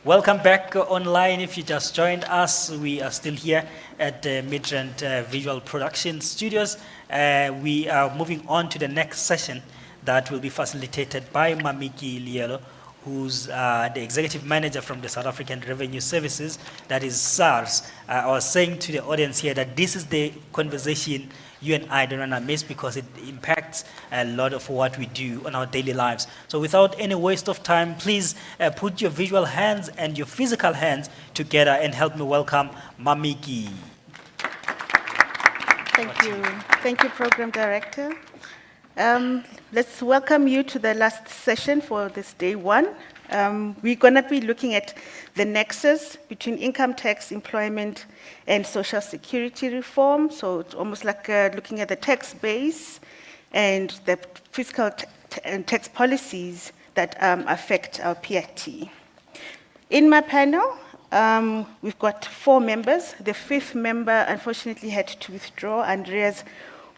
Welcome back online. If you just joined us, we are still here at the Midrand Visual Production Studios. We are moving on to the next session that will be facilitated by Mamiki Lielo, who's the executive manager from the South African Revenue Services, that is SARS. I was saying to the audience here that this is the conversation you and I don't want to miss because it impacts a lot of what we do on our daily lives. So without any waste of time, please put your visual hands and your physical hands together and help me welcome Mamiki. Thank you. Thank you, Program Director. Let's welcome you to the last session for this day one. We're going to be looking at the nexus between income tax, employment, and social security reform. So it's almost like looking at the tax base and the fiscal and tax policies that affect our PAT. In my panel, we've got 4 members. The 5th member, unfortunately, had to withdraw, Andreas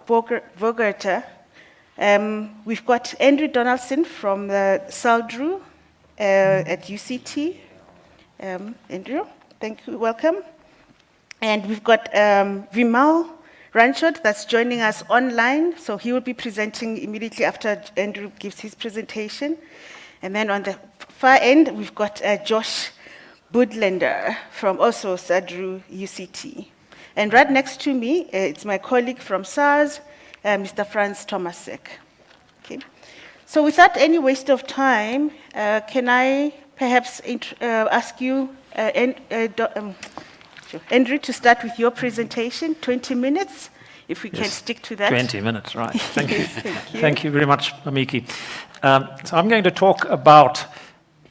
Vogerter. We've got Andrew Donaldson from the SALDRU at UCT. Andrew, thank you, welcome. And we've got Vimal Ranchod that's joining us online. So he will be presenting immediately after Andrew gives his presentation. And then on the far end, we've got Josh Budlender from also SALDRU UCT. And right next to me, it's my colleague from SARS, Mr. Franz Tomasek. Okay. So without any waste of time, can I perhaps ask you, Andrew, to start with your presentation, 20 minutes, if we can stick to that. 20 minutes, right. Thank you. Thank you. Thank you very much, Mamiki. So I'm going to talk about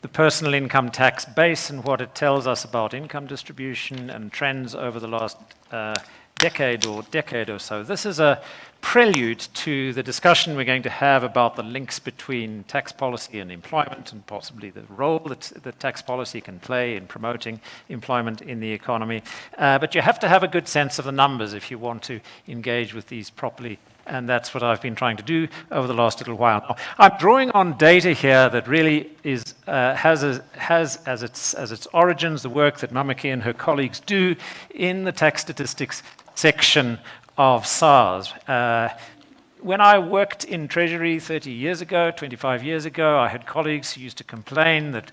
the personal income tax base and what it tells us about income distribution and trends over the last decade or so. This is a prelude to the discussion we're going to have about the links between tax policy and employment and possibly the role that tax policy can play in promoting employment in the economy. But you have to have a good sense of the numbers if you want to engage with these properly. And that's what I've been trying to do over the last little while. Now, I'm drawing on data here that really has as its origins the work that Mamiki and her colleagues do in the tax statistics section of SARS. When I worked in Treasury 30 years ago, 25 years ago, I had colleagues who used to complain that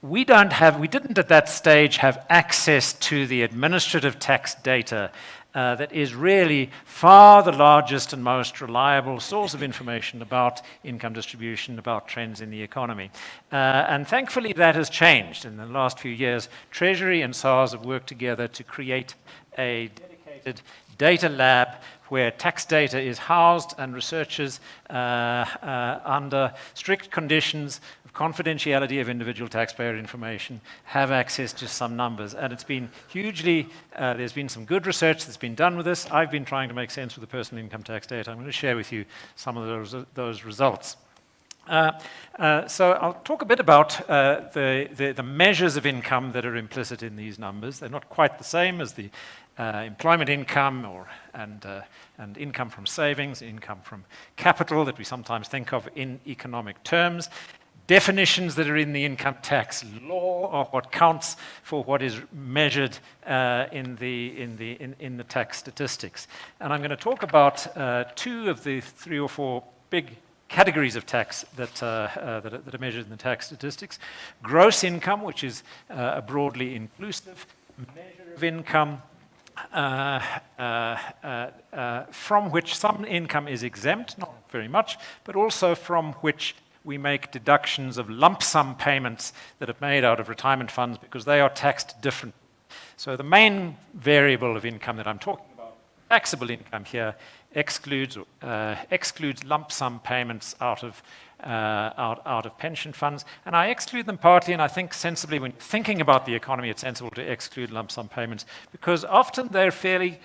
we didn't at that stage have access to the administrative tax data that is really far the largest and most reliable source of information about income distribution, about trends in the economy. And thankfully that has changed. In the last few years, Treasury and SARS have worked together to create a dedicated data lab where tax data is housed and researchers under strict conditions of confidentiality of individual taxpayer information have access to some numbers. And it's been hugely, there's been some good research that's been done with this. I've been trying to make sense with the personal income tax data. I'm going to share with you some of those results. So I'll talk a bit about the measures of income that are implicit in these numbers. They're not quite the same as the employment income and income from savings, income from capital that we sometimes think of in economic terms. Definitions that are in the income tax law are what counts for what is measured in the tax statistics. And I'm going to talk about 2 of the 3 or 4 big categories of tax that are measured in the tax statistics. Gross income, which is a broadly inclusive measure of income, from which some income is exempt, not very much, but also from which we make deductions of lump sum payments that are made out of retirement funds because they are taxed differently. So the main variable of income that I'm talking about, taxable income here, excludes lump sum payments out of pension funds. And I exclude them partly, and I think sensibly when thinking about the economy, it's sensible to exclude lump sum payments because often they're fairly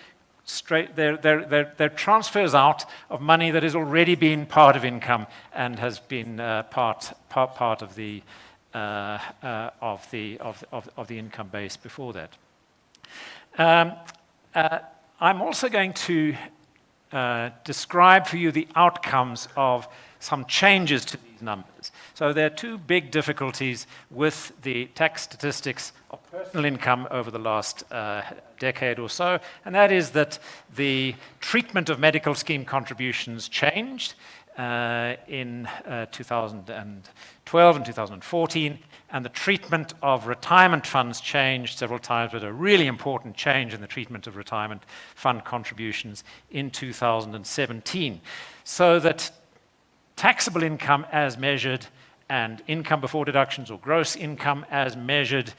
straight, they're transfers out of money that has already been part of income and has been part of the income base before that. I'm also going to describe for you the outcomes of some changes to these numbers. So there are two big difficulties with the tax statistics of personal income over the last decade or so, and that is that the treatment of medical scheme contributions changed in 2012 and 2014, and the treatment of retirement funds changed several times, but a really important change in the treatment of retirement fund contributions in 2017. So that taxable income as measured and income before deductions or gross income as measured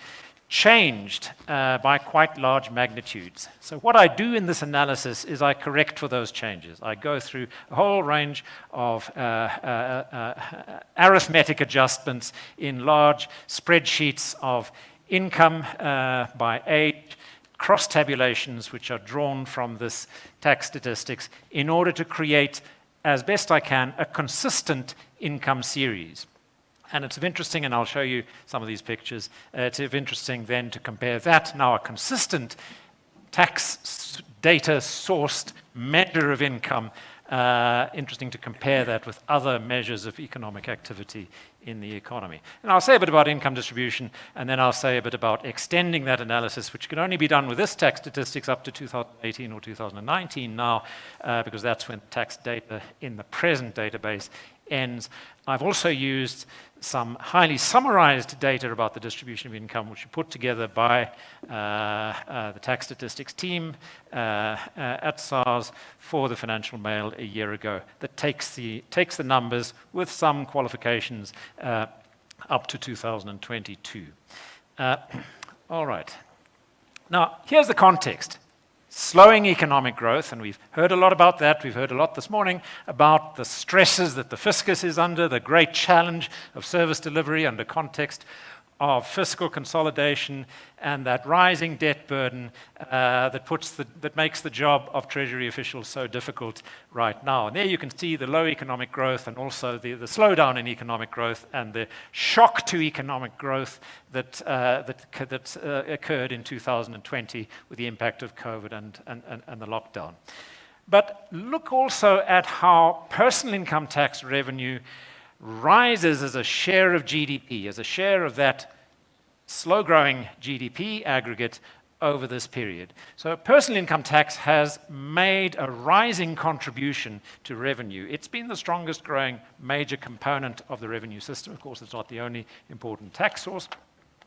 changed by quite large magnitudes. So what I do in this analysis is I correct for those changes. I go through a whole range of arithmetic adjustments in large spreadsheets of income by age, cross tabulations which are drawn from this tax statistics in order to create, as best I can, a consistent income series. And it's interesting, and I'll show you some of these pictures, it's interesting then to compare that, now a consistent tax data sourced measure of income, interesting to compare that with other measures of economic activity in the economy. And I'll say a bit about income distribution, and then I'll say a bit about extending that analysis, which can only be done with this tax statistics up to 2018 or 2019 now, because that's when tax data in the present database ends. I've also used some highly summarized data about the distribution of income, which were put together by the tax statistics team at SARS for the Financial Mail a year ago, that takes the numbers with some qualifications up to 2022. All right. Now, here's the context. Slowing economic growth, and we've heard a lot about that. We've heard a lot this morning about the stresses that the fiscus is under, the great challenge of service delivery under context of fiscal consolidation, and that rising debt burden that makes the job of Treasury officials so difficult right now. And there you can see the low economic growth and also the slowdown in economic growth and the shock to economic growth that occurred in 2020 with the impact of COVID and the lockdown. But look also at how personal income tax revenue rises as a share of GDP, as a share of that slow-growing GDP aggregate over this period. So personal income tax has made a rising contribution to revenue. It's been the strongest growing major component of the revenue system. Of course, it's not the only important tax source,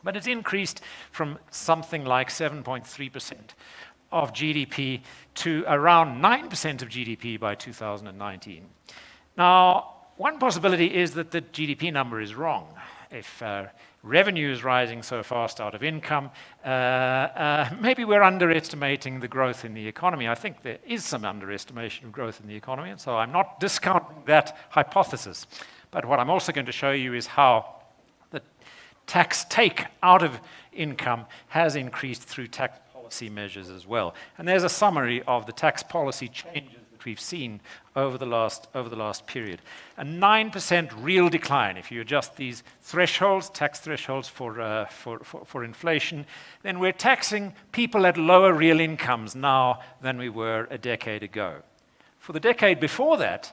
but it's increased from something like 7.3% of GDP to around 9% of GDP by 2019. Now, one possibility is that the GDP number is wrong. If revenue is rising so fast out of income, maybe we're underestimating the growth in the economy. I think there is some underestimation of growth in the economy, and so I'm not discounting that hypothesis. But what I'm also going to show you is how the tax take out of income has increased through tax policy measures as well. And there's a summary of the tax policy changes we've seen over the last period. A 9% real decline. If you adjust these thresholds, tax thresholds for inflation, then we're taxing people at lower real incomes now than we were a decade ago. For the decade before that,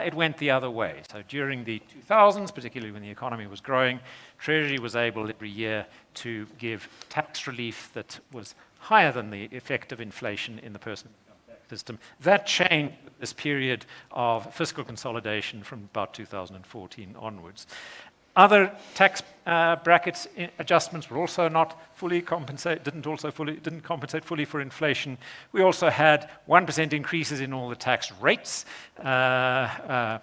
it went the other way. So during the 2000s, particularly when the economy was growing, Treasury was able every year to give tax relief that was higher than the effect of inflation in the personal system. That changed this period of fiscal consolidation from about 2014 onwards. Other tax brackets adjustments were also not fully didn't compensate fully for inflation. We also had 1% increases in all the tax rates, 25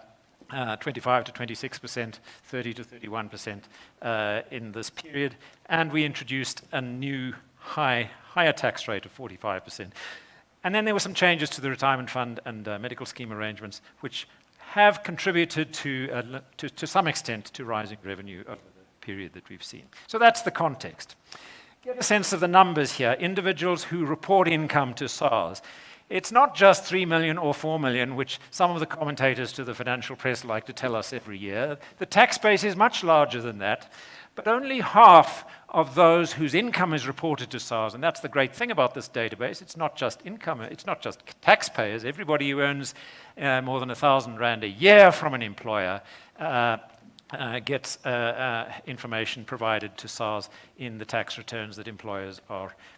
to 26%, 30 to 31% in this period, and we introduced a new higher tax rate of 45%. And then there were some changes to the retirement fund and medical scheme arrangements, which have contributed to some extent to rising revenue over the period that we've seen. So that's the context. Get a sense of the numbers here. Individuals who report income to SARS. It's not just 3 million or 4 million, which some of the commentators to the financial press like to tell us every year. The tax base is much larger than that, but only half of those whose income is reported to SARS, and that's the great thing about this database. It's not just income, it's not just taxpayers. Everybody who earns more than 1,000 rand a year from an employer gets information provided to SARS in the tax returns that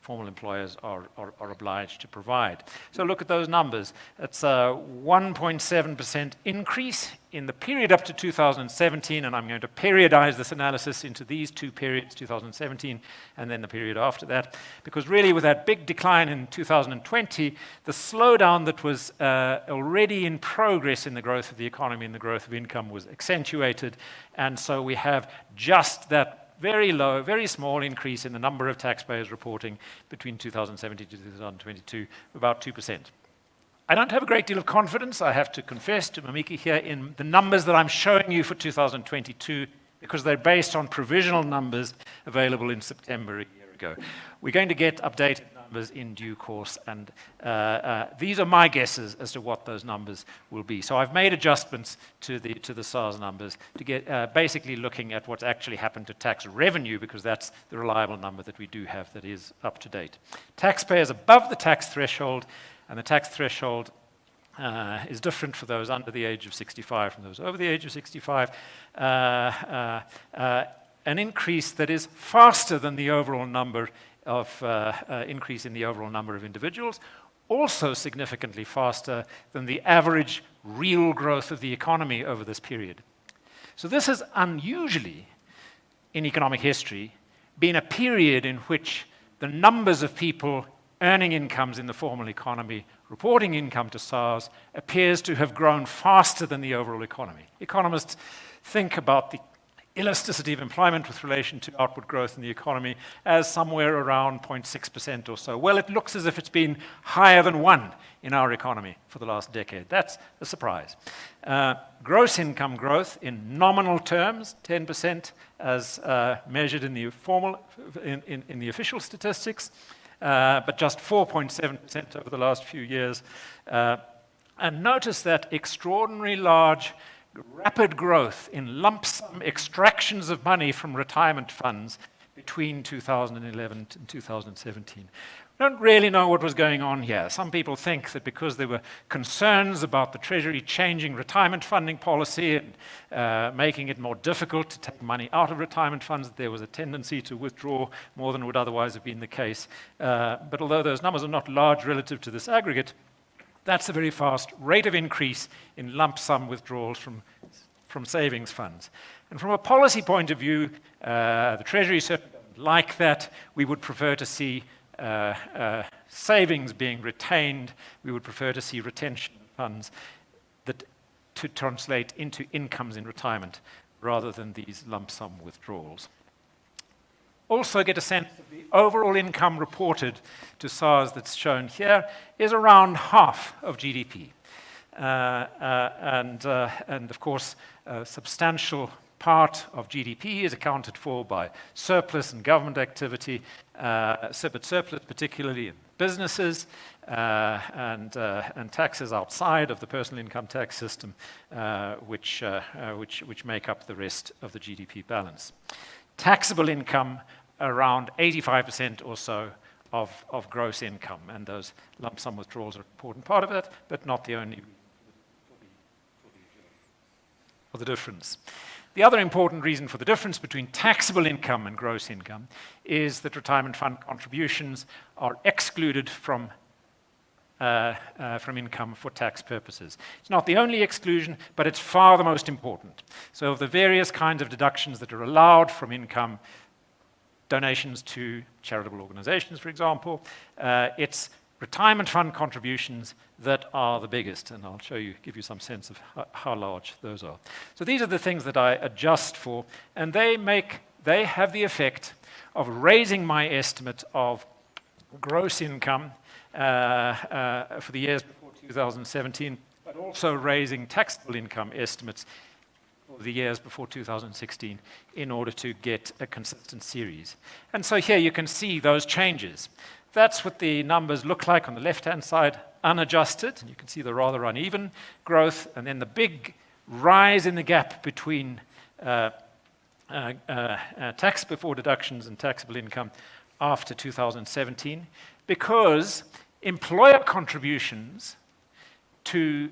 formal employers are obliged to provide. So look at those numbers. It's a 1.7% increase in the period up to 2017, and I'm going to periodize this analysis into these two periods, 2017 and then the period after that, because really with that big decline in 2020, the slowdown that was already in progress in the growth of the economy and the growth of income was accentuated, and so we have just that very low, very small increase in the number of taxpayers reporting between 2017 to 2022, about 2%. I don't have a great deal of confidence, I have to confess to Mamiki here, in the numbers that I'm showing you for 2022, because they're based on provisional numbers available in September a year ago. We're going to get updated numbers in due course, and these are my guesses as to what those numbers will be. So I've made adjustments to the SARS numbers to get basically looking at what's actually happened to tax revenue, because that's the reliable number that we do have that is up to date. Taxpayers above the tax threshold, and the tax threshold is different for those under the age of 65 from those over the age of 65, an increase that is faster than the overall number of increase in the overall number of individuals, also significantly faster than the average real growth of the economy over this period. So this has unusually, in economic history, been a period in which the numbers of people earning incomes in the formal economy, reporting income to SARS, appears to have grown faster than the overall economy. Economists think about the elasticity of employment with relation to output growth in the economy as somewhere around 0.6% or so. Well, it looks as if it's been higher than 1 in our economy for the last decade. That's a surprise. Gross income growth in nominal terms, 10%, as measured in the in the official statistics, but just 4.7% over the last few years. And notice that extraordinary large, rapid growth in lump sum extractions of money from retirement funds between 2011 and 2017. We don't really know what was going on here. Some people think that because there were concerns about the Treasury changing retirement funding policy and making it more difficult to take money out of retirement funds, that there was a tendency to withdraw more than would otherwise have been the case. But although those numbers are not large relative to this aggregate, that's a very fast rate of increase in lump sum withdrawals from savings funds. And from a policy point of view, the Treasury certainly doesn't like that. We would prefer to see savings being retained. We would prefer to see retention funds to translate into incomes in retirement rather than these lump sum withdrawals. Also get a sense of the overall income reported to SARS that's shown here is around half of GDP. And of course, a substantial part of GDP is accounted for by surplus and government activity, but surplus particularly in businesses and taxes outside of the personal income tax system, which make up the rest of the GDP balance. Taxable income around 85% or so of gross income, and those lump sum withdrawals are an important part of that, but not the only for the difference. The other important reason for the difference between taxable income and gross income is that retirement fund contributions are excluded from income for tax purposes. It's not the only exclusion, but it's far the most important. So of the various kinds of deductions that are allowed from income, donations to charitable organizations, for example, it's retirement fund contributions that are the biggest, and I'll give you some sense of how large those are. So these are the things that I adjust for, and they have the effect of raising my estimate of gross income for the years before 2017, but also raising taxable income estimates for the years before 2016 in order to get a consistent series. And so here you can see those changes. That's what the numbers look like on the left-hand side unadjusted. You can see the rather uneven growth, and then the big rise in the gap between tax before deductions and taxable income after 2017, because employer contributions to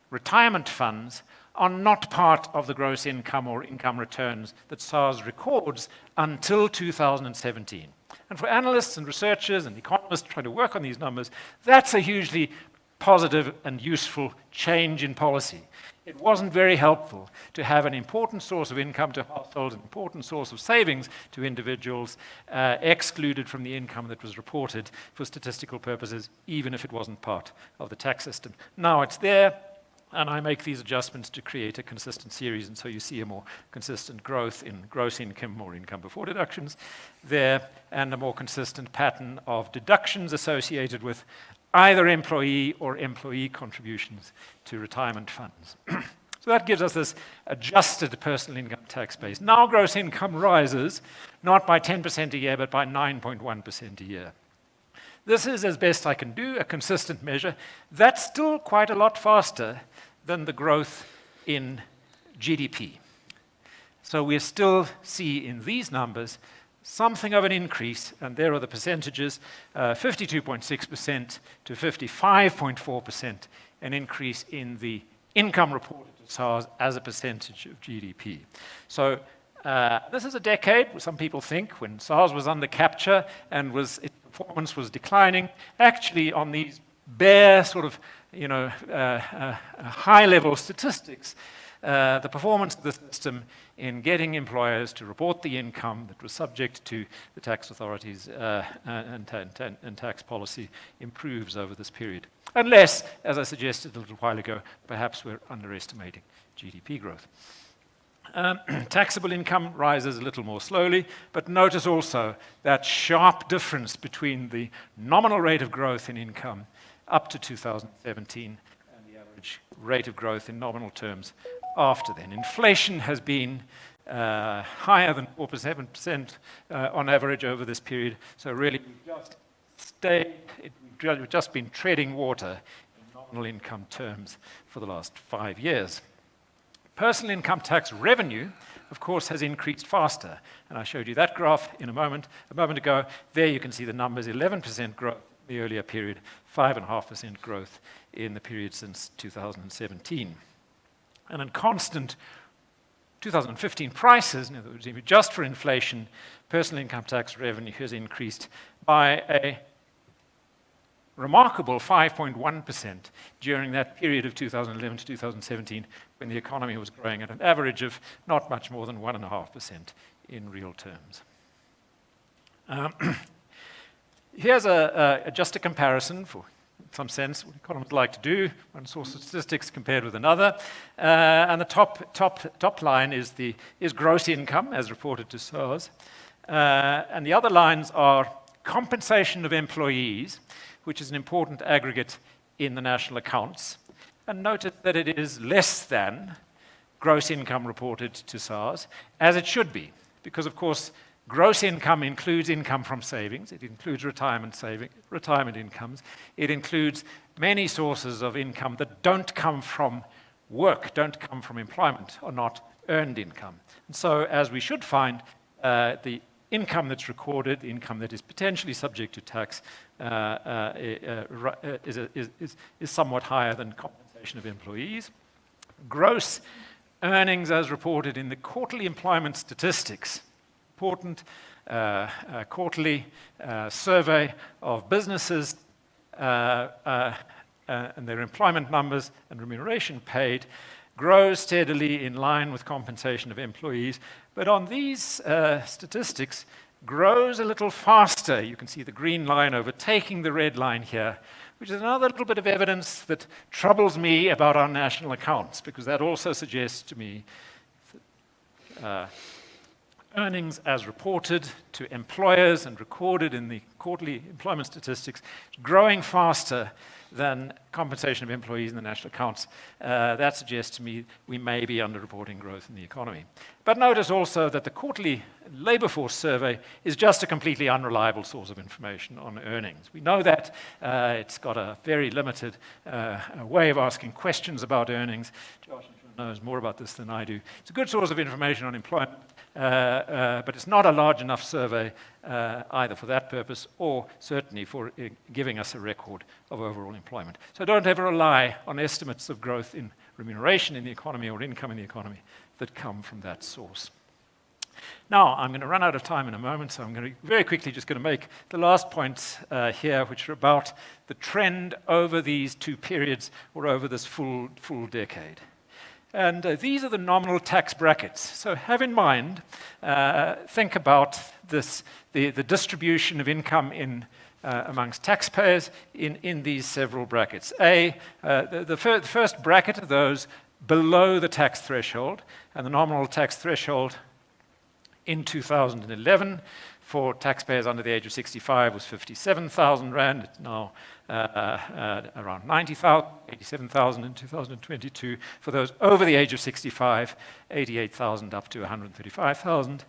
retirement funds are not part of the gross income or income returns that SARS records until 2017. And for analysts and researchers and economists trying to work on these numbers, that's a hugely positive and useful change in policy. It wasn't very helpful to have an important source of income to households, an important source of savings to individuals, excluded from the income that was reported for statistical purposes, even if it wasn't part of the tax system. Now it's there, and I make these adjustments to create a consistent series, and so you see a more consistent growth in gross income or income before deductions there, and a more consistent pattern of deductions associated with either employee or employee contributions to retirement funds. So that gives us this adjusted personal income tax base. Now gross income rises, not by 10% a year, but by 9.1% a year. This is, as best I can do, a consistent measure. That's still quite a lot faster than the growth in GDP. So we still see in these numbers something of an increase, and there are the percentages, 52.6% to 55.4%, an increase in the income reported to SARS as a percentage of GDP. So this is a decade, some people think, when SARS was under capture and its performance was declining. Actually, on these bare sort of high-level statistics, the performance of the system in getting employers to report the income that was subject to the tax authorities and tax policy improves over this period. Unless, as I suggested a little while ago, perhaps we're underestimating GDP growth. Taxable income rises a little more slowly, but notice also that sharp difference between the nominal rate of growth in income up to 2017 and the average rate of growth in nominal terms after then. Inflation has been higher than 4% on average over this period, so really we've just been treading water in nominal income terms for the last 5 years. Personal income tax revenue, of course, has increased faster, and I showed you that graph a moment ago. There you can see the numbers, 11% growth in the earlier period, 5.5% growth in the period since 2017. And in constant 2015 prices, in other words, just for inflation, personal income tax revenue has increased by a remarkable 5.1% during that period of 2011 to 2017, when the economy was growing at an average of not much more than 1.5% in real terms. Here's just a comparison for some sense what economists like to do, one source of statistics compared with another. And the top line is gross income as reported to SARS. And the other lines are compensation of employees, which is an important aggregate in the national accounts. And notice that it is less than gross income reported to SARS, as it should be, because of course gross income includes income from savings, it includes retirement incomes, it includes many sources of income that don't come from work, don't come from employment, or not earned income. And so, as we should find, the income that's recorded, the income that is potentially subject to tax, is somewhat higher than compensation of employees. Gross earnings as reported in the quarterly employment statistics, important quarterly survey of businesses and their employment numbers and remuneration paid, grows steadily in line with compensation of employees, but on these statistics grows a little faster. You can see the green line overtaking the red line here, which is another little bit of evidence that troubles me about our national accounts, because that also suggests to me earnings as reported to employers and recorded in the quarterly employment statistics growing faster than compensation of employees in the national accounts. That suggests to me we may be underreporting growth in the economy. But notice also that the quarterly labor force survey is just a completely unreliable source of information on earnings. We know that. It's got a very limited way of asking questions about earnings. Josh knows more about this than I do. It's a good source of information on employment, but it's not a large enough survey either for that purpose or certainly for giving us a record of overall employment. So don't ever rely on estimates of growth in remuneration in the economy or income in the economy that come from that source. Now, I'm going to run out of time in a moment, so I'm going to very quickly just going to make the last points here, which are about the trend over these two periods or over this full decade. And these are the nominal tax brackets. So have in mind, think about this, the distribution of income amongst taxpayers in these several brackets. The first bracket are those below the tax threshold, and the nominal tax threshold in 2011 for taxpayers under the age of 65 was 57,000 Rand. It's now around 90,000, 87,000 in 2022. For those over the age of 65, 88,000 up to 135,000.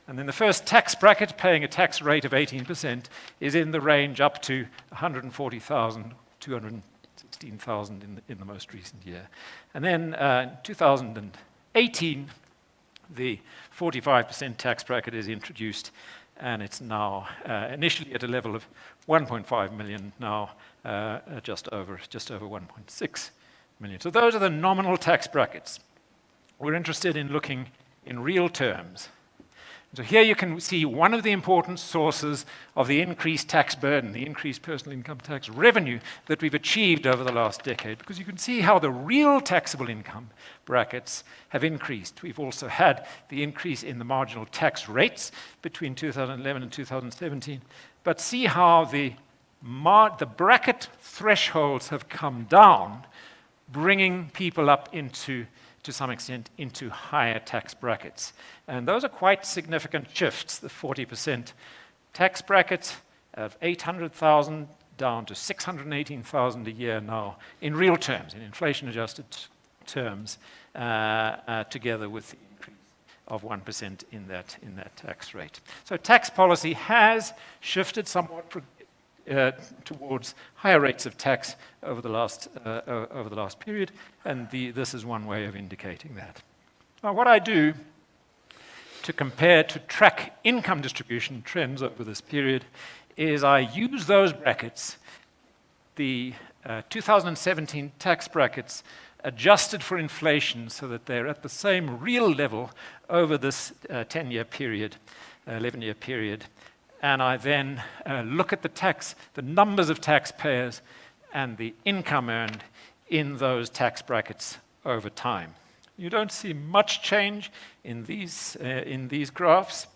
And then the first tax bracket, paying a tax rate of 18%, is in the range up to 140,000, 216,000 in the most recent year. And then in 2018, the 45% tax bracket is introduced, and it's now initially at a level of 1.5 million, now just over 1.6 million. So those are the nominal tax brackets. We're interested in looking in real terms. So here you can see one of the important sources of the increased tax burden, the increased personal income tax revenue that we've achieved over the last decade, because you can see how the real taxable income brackets have increased. We've also had the increase in the marginal tax rates between 2011 and 2017, but see how the bracket thresholds have come down, bringing people up to some extent, into higher tax brackets. And those are quite significant shifts. The 40% tax bracket of 800,000 down to 618,000 a year now, in real terms, in inflation-adjusted terms, together with the increase of 1% in that tax rate. So tax policy has shifted somewhat towards higher rates of tax over the last period, and this is one way of indicating that. Now, what I do to track income distribution trends over this period is I use those brackets, the 2017 tax brackets, adjusted for inflation so that they're at the same real level over this 10-year period, 11-year period. And I then look at the numbers of taxpayers and the income earned in those tax brackets over time. You don't see much change in these graphs,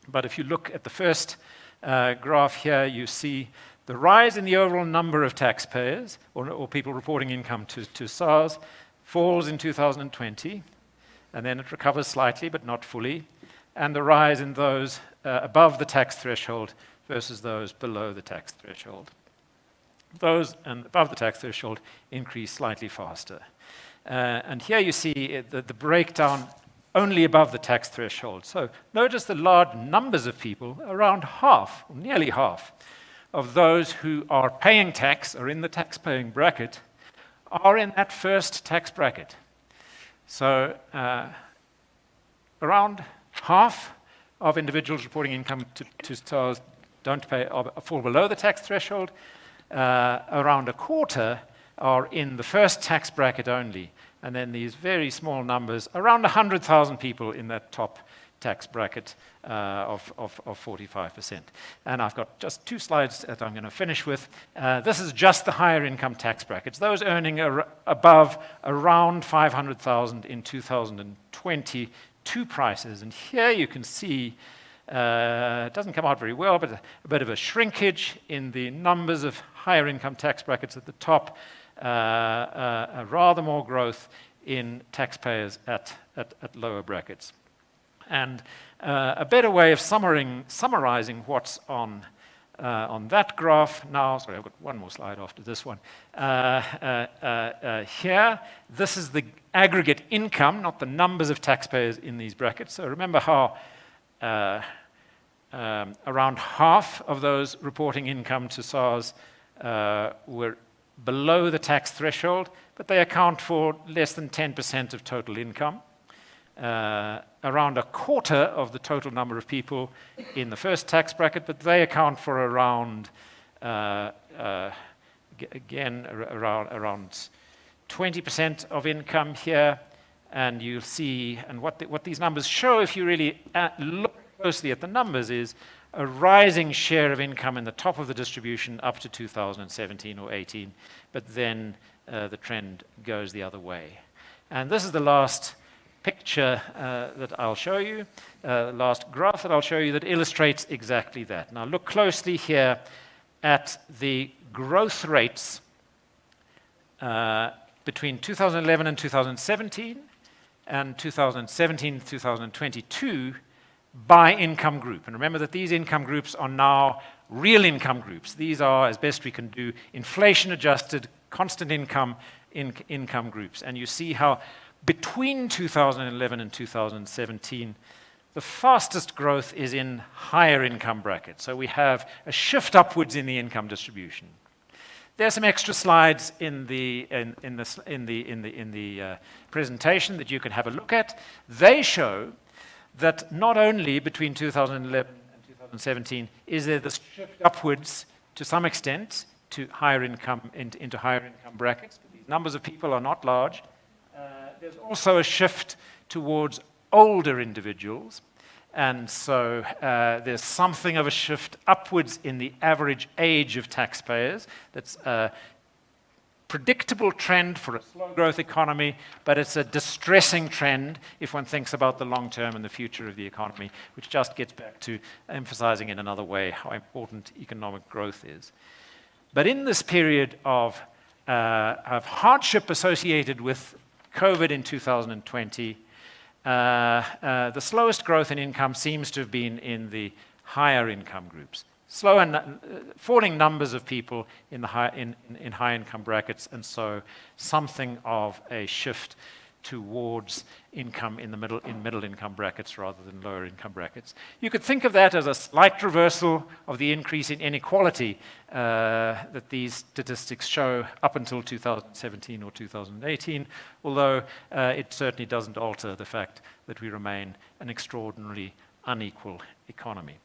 but if you look at the first graph here, you see the rise in the overall number of taxpayers, or people reporting income to SARS, falls in 2020, and then it recovers slightly, but not fully, and the rise in those above the tax threshold versus those below the tax threshold. Those above the tax threshold increase slightly faster. And here you see the breakdown only above the tax threshold. So notice the large numbers of people, around half, or nearly half, of those who are paying tax or in the tax-paying bracket are in that first tax bracket. So around half of individuals reporting income to SARS don't pay, fall below the tax threshold. Around a quarter are in the first tax bracket only, and then these very small numbers, around 100,000 people in that top tax bracket of 45%. And I've got just two slides that I'm going to finish with. This is just the higher income tax brackets, those earning above around 500,000 in 2022 prices. And here you can see, it doesn't come out very well, but a bit of a shrinkage in the numbers of higher income tax brackets at the top, rather more growth in taxpayers at lower brackets. And a better way of summarizing what's on that graph now, sorry, I've got one more slide after this one. Here, this is the aggregate income, not the numbers of taxpayers in these brackets. So remember how around half of those reporting income to SARS were below the tax threshold, but they account for less than 10% of total income. Around a quarter of the total number of people in the first tax bracket, but they account for around, again, around 20% of income here. And you'll see, and what these numbers show, if you really look closely at the numbers, is a rising share of income in the top of the distribution up to 2017 or 18, but then the trend goes the other way. And this is the last picture that I'll show you, last graph that I'll show you that illustrates exactly that. Now look closely here at the growth rates between 2011 and 2017 and 2017 to 2022 by income group. And remember that these income groups are now real income groups. These are, as best we can do, inflation-adjusted, constant income groups. And you see how between 2011 and 2017, the fastest growth is in higher income brackets. So we have a shift upwards in the income distribution. There are some extra slides in the presentation that you can have a look at. They show that not only between 2011 and 2017 is there this shift upwards to some extent to higher income into higher income brackets. These numbers of people are not large. There's also a shift towards older individuals, and so there's something of a shift upwards in the average age of taxpayers. That's a predictable trend for a slow growth economy, but it's a distressing trend if one thinks about the long term and the future of the economy, which just gets back to emphasizing in another way how important economic growth is. But in this period of hardship associated with COVID in 2020, the slowest growth in income seems to have been in the higher income groups. Slow and falling numbers of people in high income brackets, and so something of a shift towards income in middle income brackets rather than lower income brackets. You could think of that as a slight reversal of the increase in inequality that these statistics show up until 2017 or 2018, although it certainly doesn't alter the fact that we remain an extraordinarily unequal economy.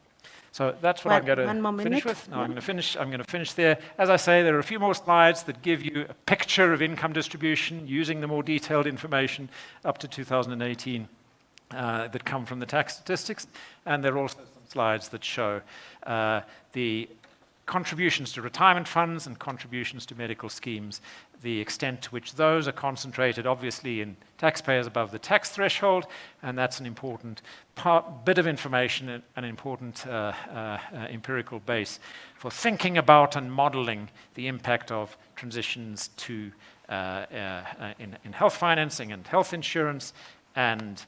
So that's what I'm going to finish with. No, I'm going to finish there. As I say, there are a few more slides that give you a picture of income distribution using the more detailed information up to 2018 that come from the tax statistics. And there are also some slides that show the contributions to retirement funds and contributions to medical schemes, the extent to which those are concentrated, obviously, in taxpayers above the tax threshold, and that's an important bit of information and an important empirical base for thinking about and modeling the impact of transitions to in health financing and health insurance and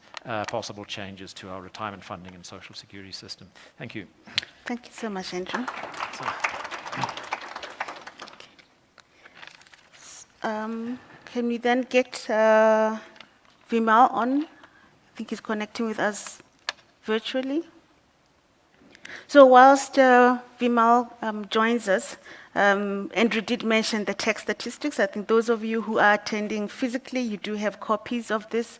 possible changes to our retirement funding and social security system. Thank you. Thank you so much, Andrew. Can we then get Vimal on? I think he's connecting with us virtually. So whilst Vimal joins us, Andrew did mention the tax statistics. I think those of you who are attending physically, you do have copies of this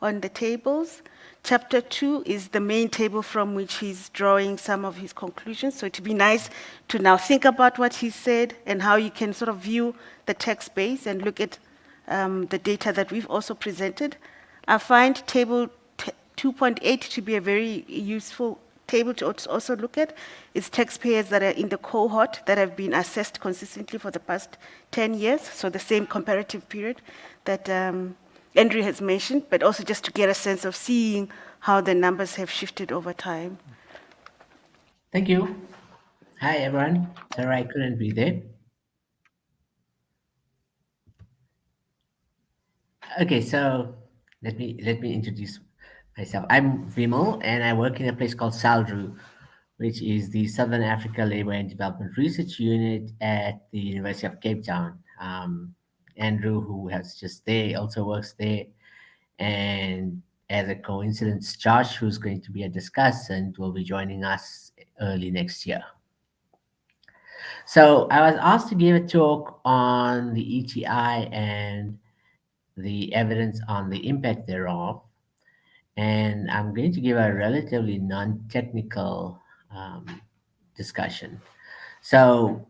on the tables. Chapter 2 is the main table from which he's drawing some of his conclusions. So it'd be nice to now think about what he said and how you can sort of view the text base and look at the data that we've also presented. I find table 2.8 to be a very useful table to also look at. It's taxpayers that are in the cohort that have been assessed consistently for the past 10 years, so the same comparative period that Andrew has mentioned, but also just to get a sense of seeing how the numbers have shifted over time. Thank you. Hi, everyone. Sorry, I couldn't be there. Okay, so let me introduce myself. I'm Vimal, and I work in a place called SALDRU, which is the Southern Africa Labor and Development Research Unit at the University of Cape Town. Andrew, who has just there, also works there. And as a coincidence, Josh, who's going to be a discussant, will be joining us early next year. So I was asked to give a talk on the ETI and the evidence on the impact thereof. And I'm going to give a relatively non-technical discussion. So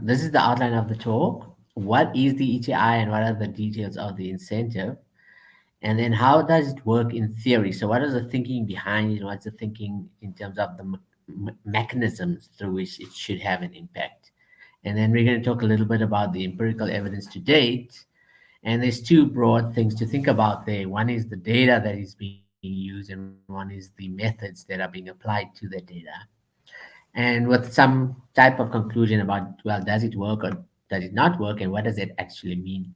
this is the outline of the talk. What is the ETI and what are the details of the incentive? And then how does it work in theory? So what is the thinking behind it? What's the thinking in terms of the mechanisms through which it should have an impact? And then we're going to talk a little bit about the empirical evidence to date. And there's two broad things to think about there. One is the data that is being used, and one is the methods that are being applied to the data. And with some type of conclusion about, well, does it work or does it not work, and what does it actually mean?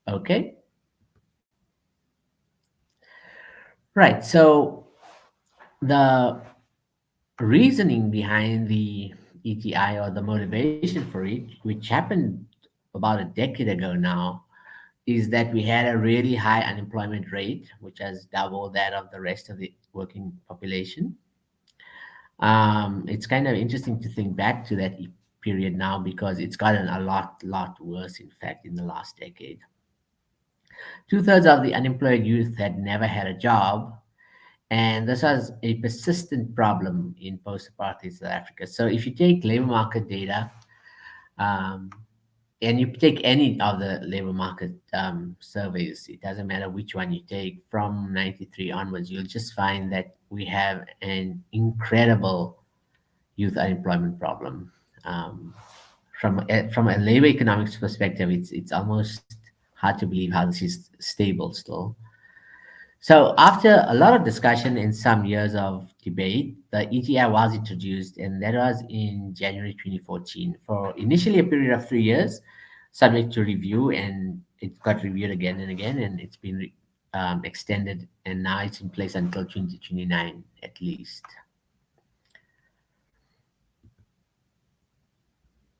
Okay. Right. So the reasoning behind the ETI, or the motivation for it, which happened about a decade ago now, is that we had a really high unemployment rate, which has doubled that of the rest of the working population. It's kind of interesting to think back to that period now, because it's gotten a lot worse, in fact, in the last decade. Two-thirds of the unemployed youth had never had a job, and this was a persistent problem in post-apartheid South Africa. So if you take labor market data, um, and you take any of the labor market surveys, it doesn't matter which one you take, from 93 onwards, you'll just find that we have an incredible youth unemployment problem. From a labor economics perspective, it's almost hard to believe how this is stable still. So after a lot of discussion and some years of debate, the ETI was introduced, and that was in January 2014 for initially a period of 3 years, subject to review, and it got reviewed again and again, and it's been extended, and now it's in place until 2029 at least.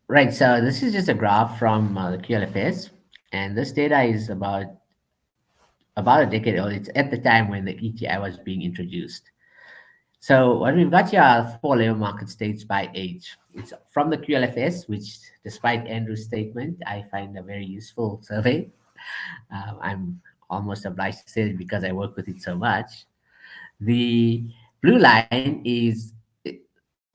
Right, so this is just a graph from the QLFS, and this data is about a decade old. It's at the time when the ETI was being introduced. So what we've got here are 4 labor market states by age. It's from the QLFS, which, despite Andrew's statement, I find a very useful survey. I'm almost obliged to say it because I work with it so much. The blue line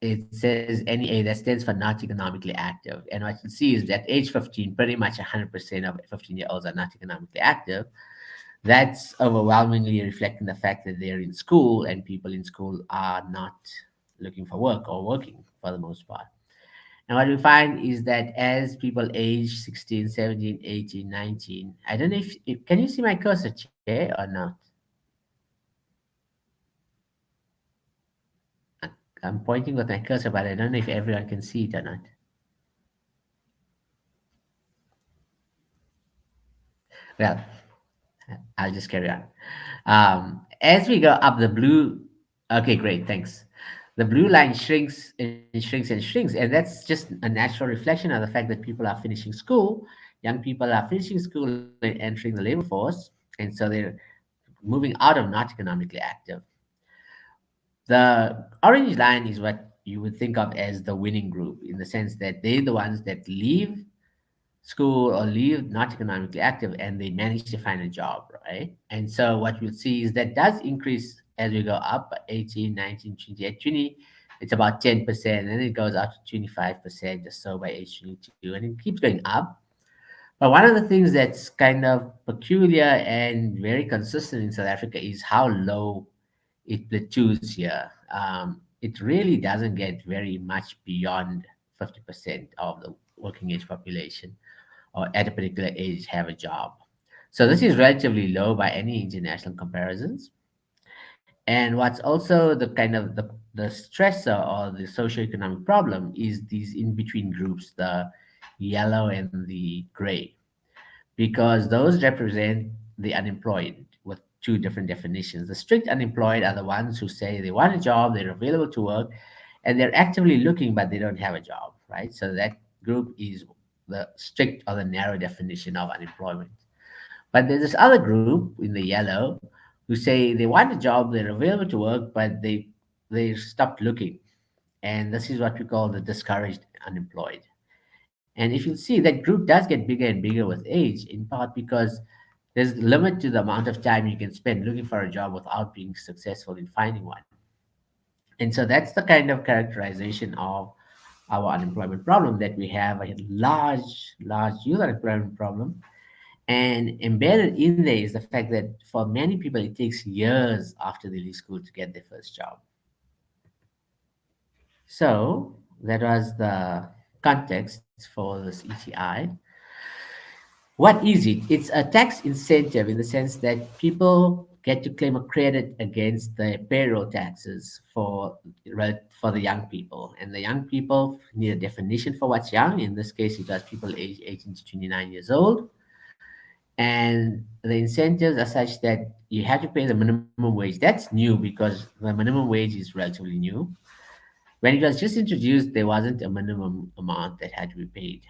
it says NEA, that stands for not economically active. And what you see is that age 15, pretty much 100% of 15-year-olds are not economically active. That's overwhelmingly reflecting the fact that they're in school, and people in school are not looking for work or working for the most part. And what we find is that as people age 16, 17, 18, 19, I don't know if can you see my cursor, Chair, or not? I'm pointing with my cursor, but I don't know if everyone can see it or not. Well, I'll just carry on. As we go up the blue, okay, great, thanks. The blue line shrinks and shrinks and shrinks, and that's just a natural reflection of the fact that people are finishing school. Young people are finishing school and entering the labor force, and so they're moving out of not economically active. The orange line is what you would think of as the winning group, in the sense that they're the ones that leave school or leave not economically active, and they manage to find a job, right? And so what we'll see is that does increase as we go up: 18, 19, 20, 20. It's about 10%, and it goes up to 25% just so by age 22, and it keeps going up. But one of the things that's kind of peculiar and very consistent in South Africa is how low it plateaus here. It really doesn't get very much beyond 50% of the working age population, or at a particular age, have a job. So this is relatively low by any international comparisons. And what's also the kind of the stressor or the socioeconomic problem is these in between groups, the yellow and the gray, because those represent the unemployed, with two different definitions. The strict unemployed are the ones who say they want a job, they're available to work, and they're actively looking, but they don't have a job, right? So that group is the strict or the narrow definition of unemployment. But there's this other group in the yellow who say they want a job, they're available to work, but they stopped looking. And this is what we call the discouraged unemployed. And if you see, that group does get bigger and bigger with age, in part because there's a limit to the amount of time you can spend looking for a job without being successful in finding one. And so that's the kind of characterization of our unemployment problem, that we have a large youth unemployment problem. And embedded in there is the fact that for many people, it takes years after they leave school to get their first job. So that was the context for this ETI. What is it? It's a tax incentive in the sense that people get to claim a credit against the payroll taxes for the young people. And the young people need a definition for what's young. In this case, it was people aged 18 to 29 years old. And the incentives are such that you have to pay the minimum wage. That's new because the minimum wage is relatively new. When it was just introduced, there wasn't a minimum amount that had to be paid.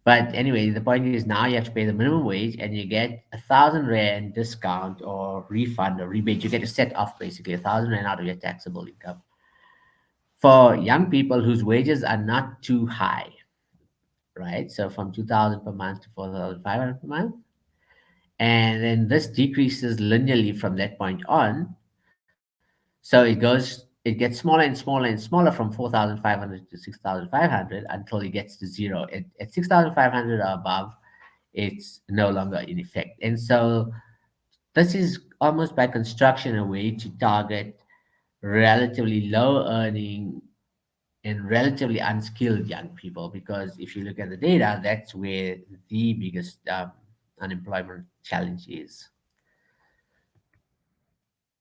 But anyway, the point is now you have to pay the minimum wage and you get 1,000 rand discount or refund or rebate. You get a set off basically 1,000 rand out of your taxable income for young people whose wages are not too high, right? So from 2,000 per month to 4,500 per month. And then this decreases linearly from that point on. So it gets smaller and smaller and smaller from 4,500 to 6,500 until it gets to zero. At 6,500 or above, it's no longer in effect. And so this is almost by construction a way to target relatively low earning and relatively unskilled young people, because if you look at the data, that's where the biggest unemployment challenge is.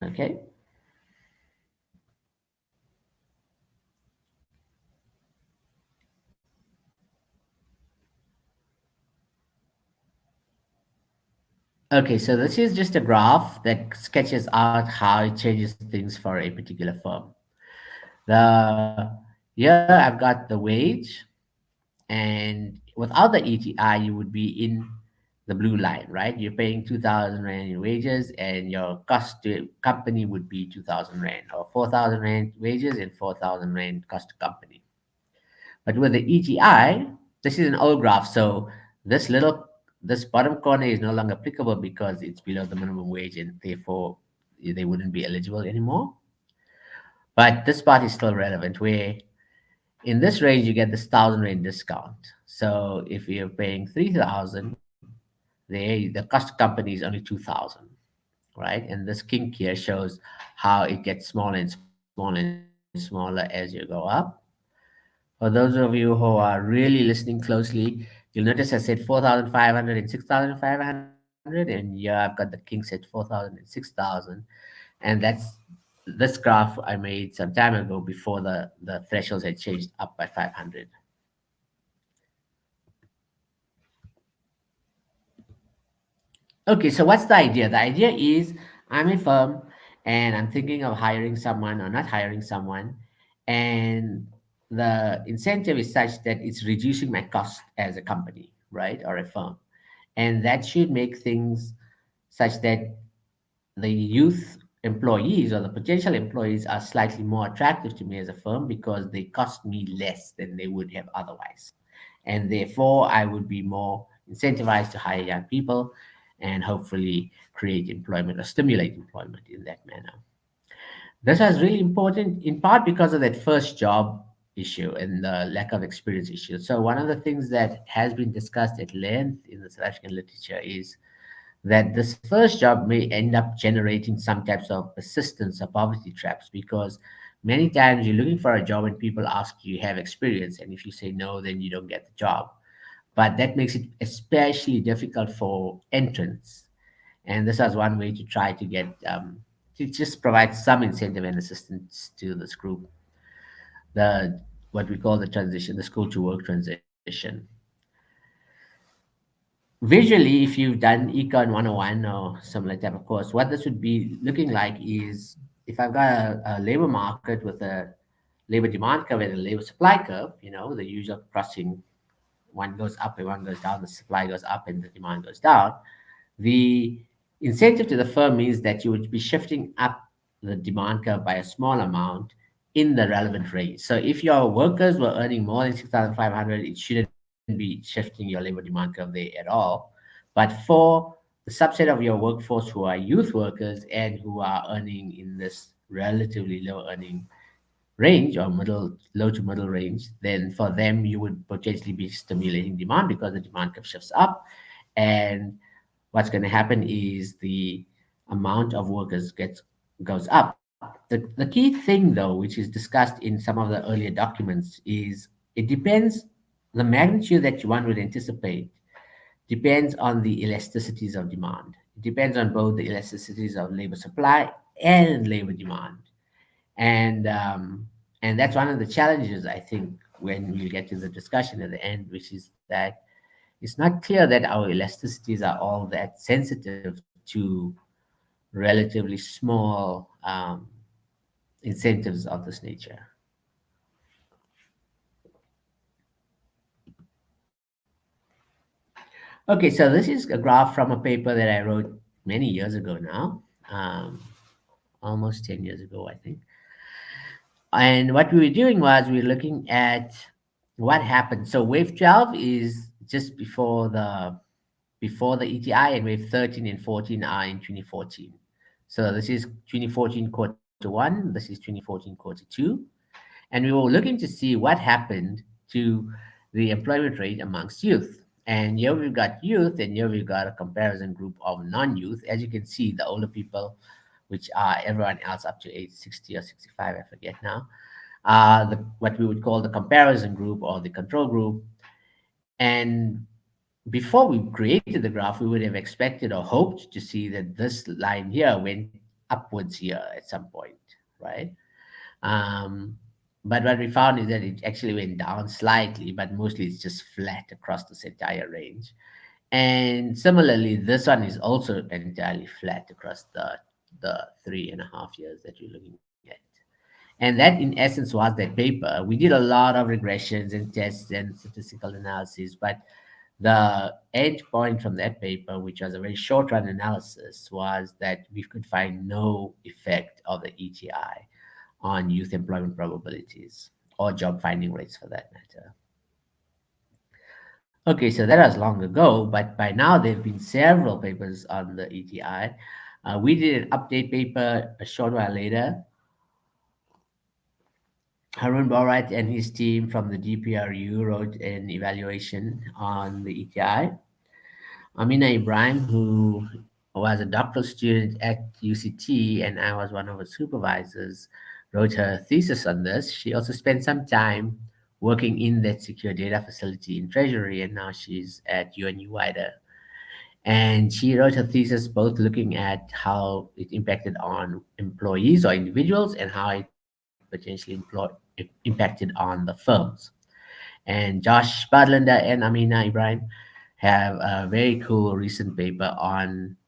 Okay. Okay, so this is just a graph that sketches out how it changes things for a particular firm. Here I've got the wage, and without the ETI, you would be in the blue line, right? You're paying 2,000 rand in wages, and your cost to company would be 2,000 rand, or 4,000 rand wages and 4,000 rand cost to company. But with the ETI, this is an old graph, so this bottom corner is no longer applicable because it's below the minimum wage, and therefore they wouldn't be eligible anymore. But this part is still relevant, where in this range you get this 1,000 rand discount. So if you're paying 3,000, the cost to company is only 2,000, right? And this kink here shows how it gets smaller and smaller and smaller as you go up. For those of you who are really listening closely, you'll notice I said 4,500 and 6,500, and yeah, I've got the kinks at 4,000 and 6,000. And this graph I made some time ago before the thresholds had changed up by 500. Okay, so what's the idea? The idea is I'm a firm and I'm thinking of hiring someone or not hiring someone, and the incentive is such that it's reducing my cost as a company, right, or a firm. And that should make things such that the youth employees or the potential employees are slightly more attractive to me as a firm because they cost me less than they would have otherwise. And therefore, I would be more incentivized to hire young people and hopefully create employment or stimulate employment in that manner. This was really important in part because of that first job issue and the lack of experience issue. So, one of the things that has been discussed at length in the South African literature is that this first job may end up generating some types of persistence or poverty traps, because many times you're looking for a job and people ask you have experience, and if you say no, then you don't get the job. But that makes it especially difficult for entrants, and this was one way to try to get to just provide some incentive and assistance to this group, the what we call the transition, the school to work transition. visually, if you've done Econ 101 or some like that, of course, what this would be looking like is if I've got a labor market with a labor demand curve and a labor supply curve, the usual crossing, one goes up and one goes down, the supply goes up and the demand goes down. The incentive to the firm means that you would be shifting up the demand curve by a small amount in the relevant range. So if your workers were earning more than 6,500, it shouldn't be shifting your labor demand curve there at all. But for the subset of your workforce who are youth workers and who are earning in this relatively low earning range or low to middle range, then for them you would potentially be stimulating demand because the demand curve shifts up, and what's going to happen is the amount of workers goes up. The key thing though, which is discussed in some of the earlier documents, is it depends, the magnitude that one would anticipate depends on the elasticities of demand. It depends on both the elasticities of labor supply and labor demand. And that's one of the challenges, I think, when we get to the discussion at the end, which is that it's not clear that our elasticities are all that sensitive to relatively small incentives of this nature. Okay, so this is a graph from a paper that I wrote many years ago now, almost 10 years ago, I think. And what we were doing was we were looking at what happened. So wave 12 is just before the ETI, and wave 13 and 14 are in 2014. So this is 2014 quarter one, this is 2014 quarter two. And we were looking to see what happened to the employment rate amongst youth. And here we've got youth, and here we've got a comparison group of non-youth. As you can see, the older people, which are everyone else up to age 60 or 65, I forget now, what we would call the comparison group or the control group. And before we created the graph, we would have expected or hoped to see that this line here went upwards here at some point, right? Um, but what we found is that it actually went down slightly, but mostly it's just flat across this entire range. And similarly, this one is also entirely flat across the 3.5 years that you're looking at. And that, in essence, was that paper. We did a lot of regressions and tests and statistical analysis, but the end point from that paper, which was a very short run analysis, was that we could find no effect of the ETI on youth employment probabilities or job finding rates for that matter. Okay, so that was long ago, but by now there have been several papers on the ETI. We did an update paper a short while later. Harun Borat and his team from the DPRU wrote an evaluation on the ETI. Amina Ibrahim, who was a doctoral student at UCT and I was one of her supervisors, wrote her thesis on this. She also spent some time working in that secure data facility in Treasury, and now she's at UNU Wider. And she wrote her thesis both looking at how it impacted on employees or individuals and how it potentially impacted on the firms. And Josh Badlander and Amina Ibrahim have a very cool recent paper on,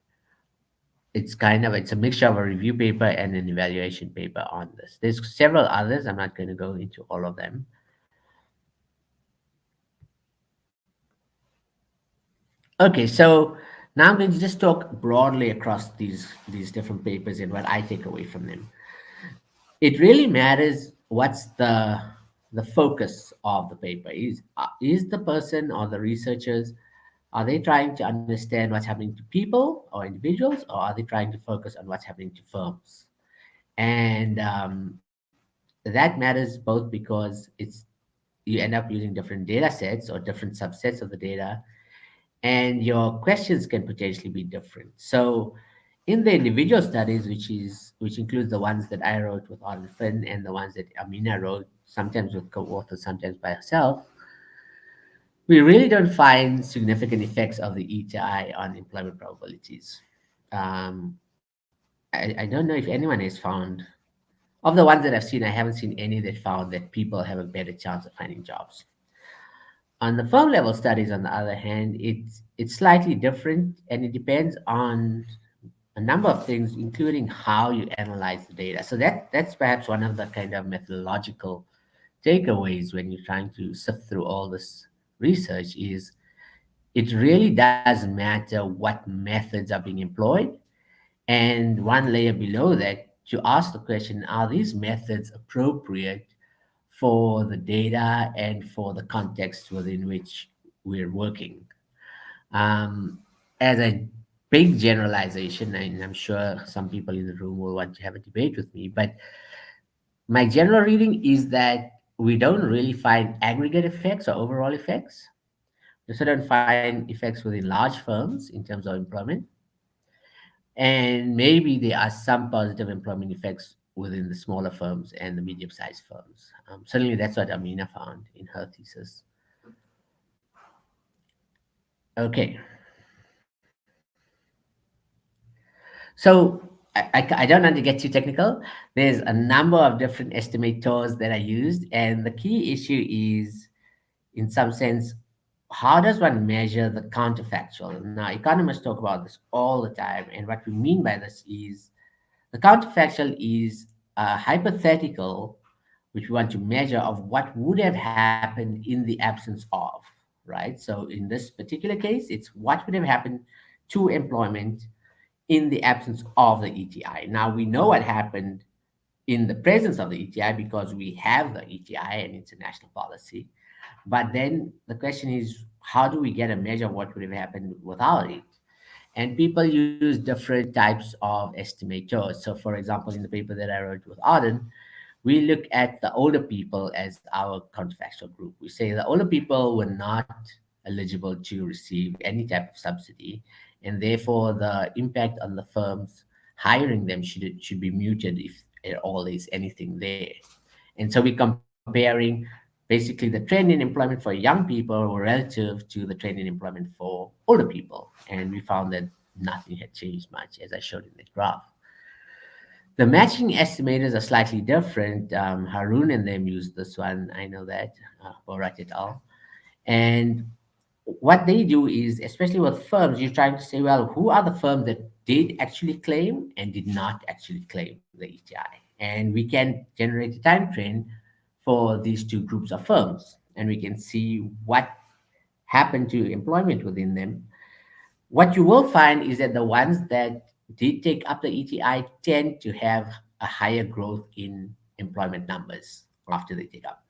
it's a mixture of a review paper and an evaluation paper on this. There's several others. I'm not going to go into all of them. Okay, so now I'm going to just talk broadly across these different papers and what I take away from them. It really matters what's the focus of the paper. Is the person or the researchers, are they trying to understand what's happening to people or individuals, or are they trying to focus on what's happening to firms? And that matters both because you end up using different data sets or different subsets of the data, and your questions can potentially be different. So in the individual studies, which includes the ones that I wrote with Arifin and the ones that Amina wrote, sometimes with co-authors, sometimes by herself, we really don't find significant effects of the ETI on employment probabilities. I don't know if anyone has found, of the ones that I've seen, I haven't seen any that found that people have a better chance of finding jobs. On the firm level studies, on the other hand, it's slightly different, and it depends on a number of things, including how you analyze the data. So that's perhaps one of the kind of methodological takeaways when you're trying to sift through all this research is it really does matter what methods are being employed. And one layer below that, to ask the question, are these methods appropriate for the data and for the context within which we're working? Um, as a big generalization, and I'm sure some people in the room will want to have a debate with me, but my general reading is that we don't really find aggregate effects or overall effects. We also don't find effects within large firms in terms of employment. And maybe there are some positive employment effects within the smaller firms and the medium sized firms. Certainly, that's what Amina found in her thesis. Okay. So I don't want to get too technical. There's a number of different estimators that are used, and the key issue is, in some sense, how does one measure the counterfactual? Now, economists talk about this all the time, and what we mean by this is the counterfactual is a hypothetical which we want to measure of what would have happened in the absence of, right? So in this particular case, it's what would have happened to employment in the absence of the ETI. Now we know what happened in the presence of the ETI because we have the ETI and it's a national policy. But then the question is, how do we get a measure of what would have happened without it? And people use different types of estimators. So, for example, in the paper that I wrote with Arden, we look at the older people as our counterfactual group. We say the older people were not eligible to receive any type of subsidy, and therefore the impact on the firms hiring them should be muted if at all is anything there. And so we're comparing basically the trend in employment for young people relative to the trend in employment for older people. And we found that nothing had changed much, as I showed in the graph. The matching estimators are slightly different. Harun and them use this one, I know that, Borat et al. And what they do is, especially with firms, you're trying to say, well, who are the firms that did actually claim and did not actually claim the ETI? And we can generate a time trend for these two groups of firms, and we can see what happened to employment within them. What you will find is that the ones that did take up the ETI tend to have a higher growth in employment numbers after they take up.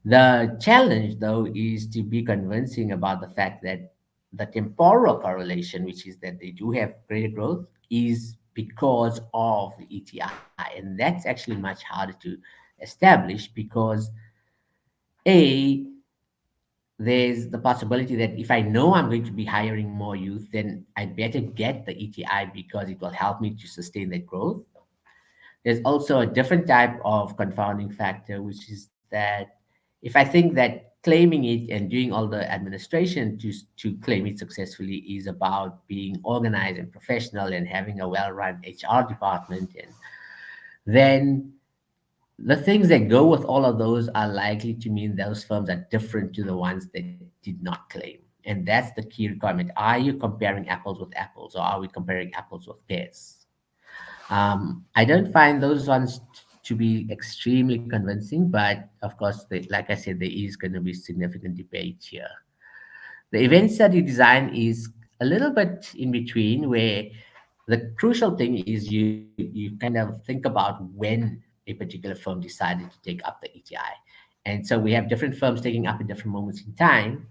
The challenge, though, is to be convincing about the fact that the temporal correlation, which is that they do have greater growth, is because of the ETI. And that's actually much harder to establish because, A, there's the possibility that if I know I'm going to be hiring more youth, then I better get the ETI because it will help me to sustain that growth. There's also a different type of confounding factor, which is that if I think that claiming it and doing all the administration to claim it successfully is about being organized and professional and having a well-run HR department, and then the things that go with all of those are likely to mean those firms are different to the ones that did not claim. And that's the key requirement. Are you comparing apples with apples, or are we comparing apples with pears? I don't find those ones to be extremely convincing, but of course, like I said, there is going to be significant debate here. The event study design is a little bit in between, where the crucial thing is you kind of think about when a particular firm decided to take up the ETI. And so we have different firms taking up at different moments in time.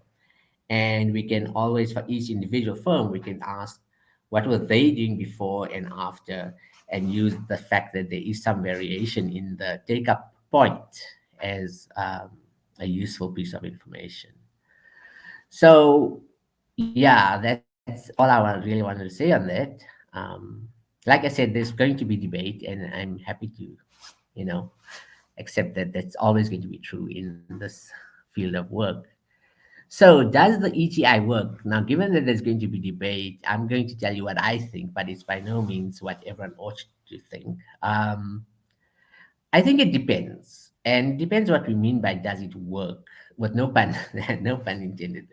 And we can always, for each individual firm, we can ask what were they doing before and after, and use the fact that there is some variation in the take up point as a useful piece of information. So, yeah, that's all really wanted to say on that. Like I said, there's going to be debate, and I'm happy to, you know, accept that that's always going to be true in this field of work. So, does the ETI work? Now, given that there's going to be debate, I'm going to tell you what I think, but it's by no means what everyone ought to think. I think it depends, and depends what we mean by does it work. with no pun, no pun intended,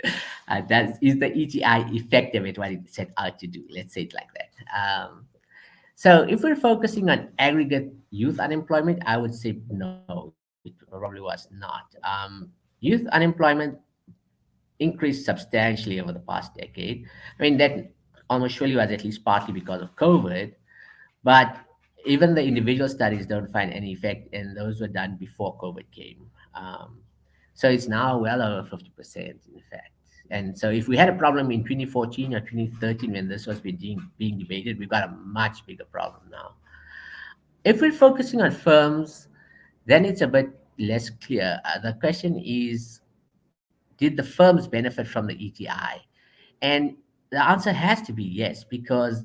that is the ETI effective at what it set out to do? Let's say it like that. So if we're focusing on aggregate youth unemployment, I would say no, it probably was not. Youth unemployment increased substantially over the past decade. I mean, that almost surely was at least partly because of COVID, but even the individual studies don't find any effect, and those were done before COVID came. So it's now well over 50%, in fact. And so if we had a problem in 2014 or 2013 when this was being debated, we've got a much bigger problem now. If we're focusing on firms, then it's a bit less clear. The question is, did the firms benefit from the ETI? And the answer has to be yes, because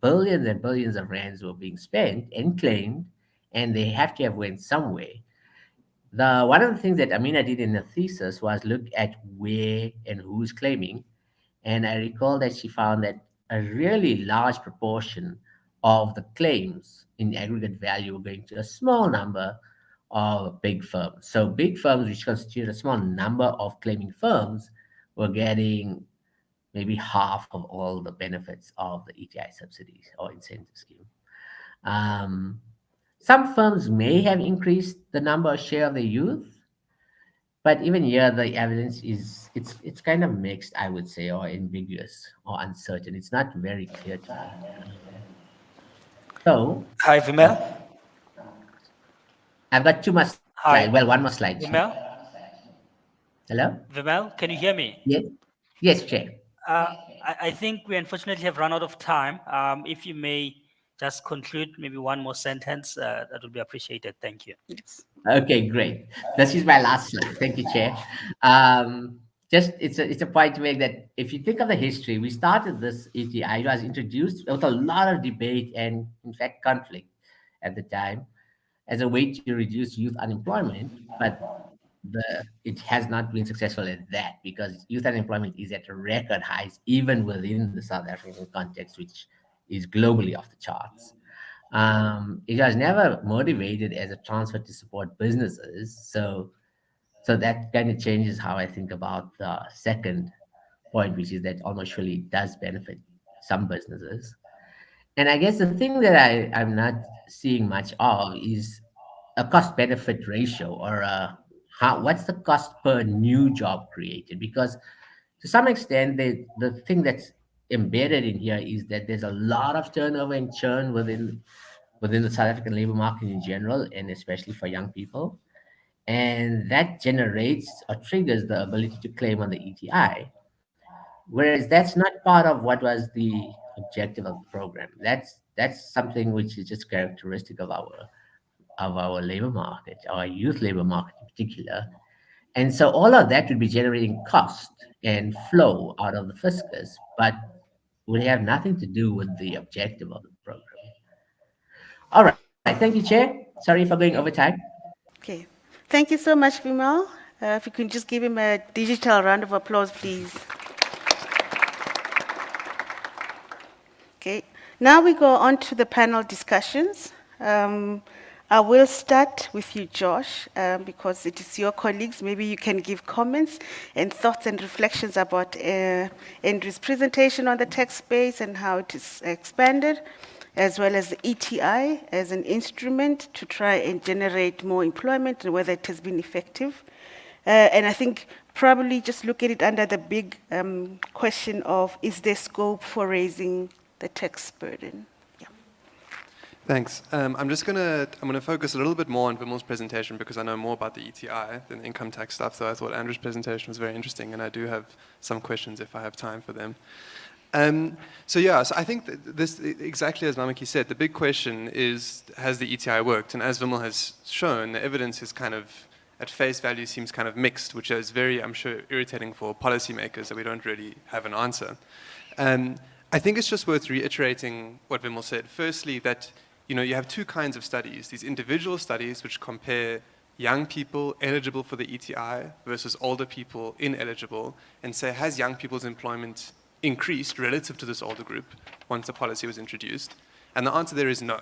billions and billions of rands were being spent and claimed, and they have to have went somewhere. The one of the things that Amina did in the thesis was look at where and who's claiming, and I recall that she found that a really large proportion of the claims in aggregate value were going to a small number of big firms. So big firms, which constitute a small number of claiming firms, were getting maybe half of all the benefits of the ETI subsidies or incentive scheme. Um, some firms may have increased the number or share of the youth, but even here the evidence is it's kind of mixed, I would say, or ambiguous or uncertain. It's not very clear to me. So Hi, Vimal. I've got two more slides. Well, Hi, one more slide. Vimal. Hello? Vimal, can you hear me? Yes? Yes, Chair. I think we unfortunately have run out of time. If you may just conclude maybe one more sentence, that would be appreciated. Thank you. Okay, great. This is my last slide. Thank you, Chair. Just it's a point to make that if you think of the history, we started this ETI. It was introduced with a lot of debate and, in fact, conflict at the time as a way to reduce youth unemployment, but it has not been successful at that because youth unemployment is at record highs even within the South African context, which is globally off the charts. It was never motivated as a transfer to support businesses, so that kind of changes how I think about the second point, which is that almost surely it does benefit some businesses. And I guess the thing that I'm not seeing much of is a cost benefit ratio or what's the cost per new job created? Because to some extent, the thing that's embedded in here is that there's a lot of turnover and churn within the South African labor market in general, and especially for young people. And that generates or triggers the ability to claim on the ETI. Whereas that's not part of what was the objective of the program. That's something which is just characteristic of our labor market, our youth labor market in particular. And so all of that would be generating cost and flow out of the fiscus, but would have nothing to do with the objective of the program. All right, thank you, Chair. Sorry for going over time. Okay. Thank you so much, Vimal. If you can just give him a digital round of applause, please. Okay. Now we go on to the panel discussions. I will start with you, Josh, because it is your colleagues. Maybe you can give comments and thoughts and reflections about Andrew's presentation on the tax base and how it is expanded, as well as the ETI as an instrument to try and generate more employment and whether it has been effective. And I think probably just look at it under the big question of, is there scope for raising the tax burden? Yeah. Thanks. I'm gonna focus a little bit more on Vimal's presentation because I know more about the ETI than the income tax stuff. So I thought Andrew's presentation was very interesting, and I do have some questions if I have time for them. So I think that this, exactly as Mamaki said, the big question is, has the ETI worked? And as Vimal has shown, the evidence is kind of, at face value, seems kind of mixed, which is very, I'm sure, irritating for policymakers that we don't really have an answer. I think it's just worth reiterating what Vimal said. Firstly, that you have two kinds of studies. These individual studies which compare young people eligible for the ETI versus older people ineligible and say, has young people's employment increased relative to this older group once the policy was introduced? And the answer there is no.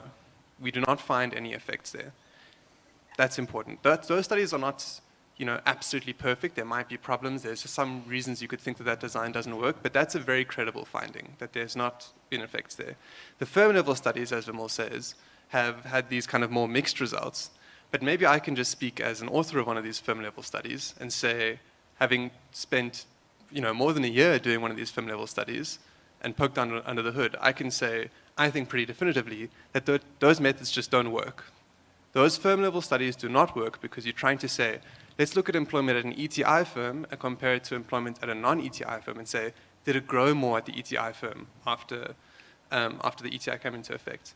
We do not find any effects there. That's important. Those studies are not absolutely perfect. There might be problems. There's some reasons you could think that that design doesn't work, but that's a very credible finding, that there's not been effects there. The firm level studies, as Vimal says, have had these kind of more mixed results. But maybe I can just speak as an author of one of these firm level studies and say, having spent more than a year doing one of these firm level studies and poked under the hood, I can say, I think pretty definitively, that those methods just don't work. Those firm level studies do not work because you're trying to say, let's look at employment at an ETI firm and compare it to employment at a non-ETI firm and say, did it grow more at the ETI firm after the ETI came into effect?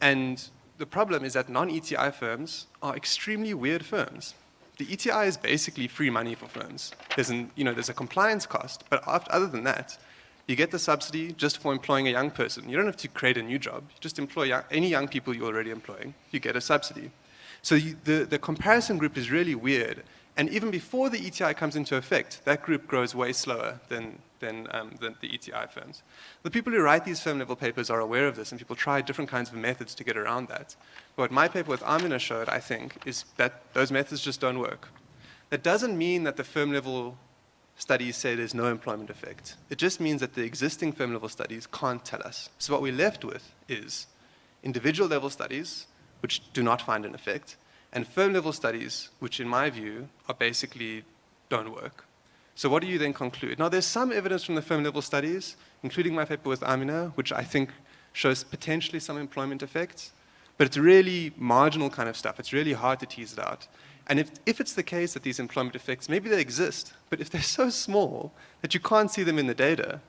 And the problem is that non-ETI firms are extremely weird firms. The ETI is basically free money for firms. There's a compliance cost, but other than that, you get the subsidy just for employing a young person. You don't have to create a new job. You just employ any young people you're already employing. You get a subsidy. So the comparison group is really weird. And even before the ETI comes into effect, that group grows way slower than the ETI firms. The people who write these firm level papers are aware of this, and people try different kinds of methods to get around that. But what my paper with Amina showed, I think, is that those methods just don't work. That doesn't mean that the firm level studies say there's no employment effect. It just means that the existing firm level studies can't tell us. So what we're left with is individual level studies, which do not find an effect, and firm level studies, which in my view are basically don't work. So what do you then conclude? Now there's some evidence from the firm level studies, including my paper with Amina, which I think shows potentially some employment effects, but it's really marginal kind of stuff. It's really hard to tease it out. And if it's the case that these employment effects, maybe they exist, but if they're so small that you can't see them in the data,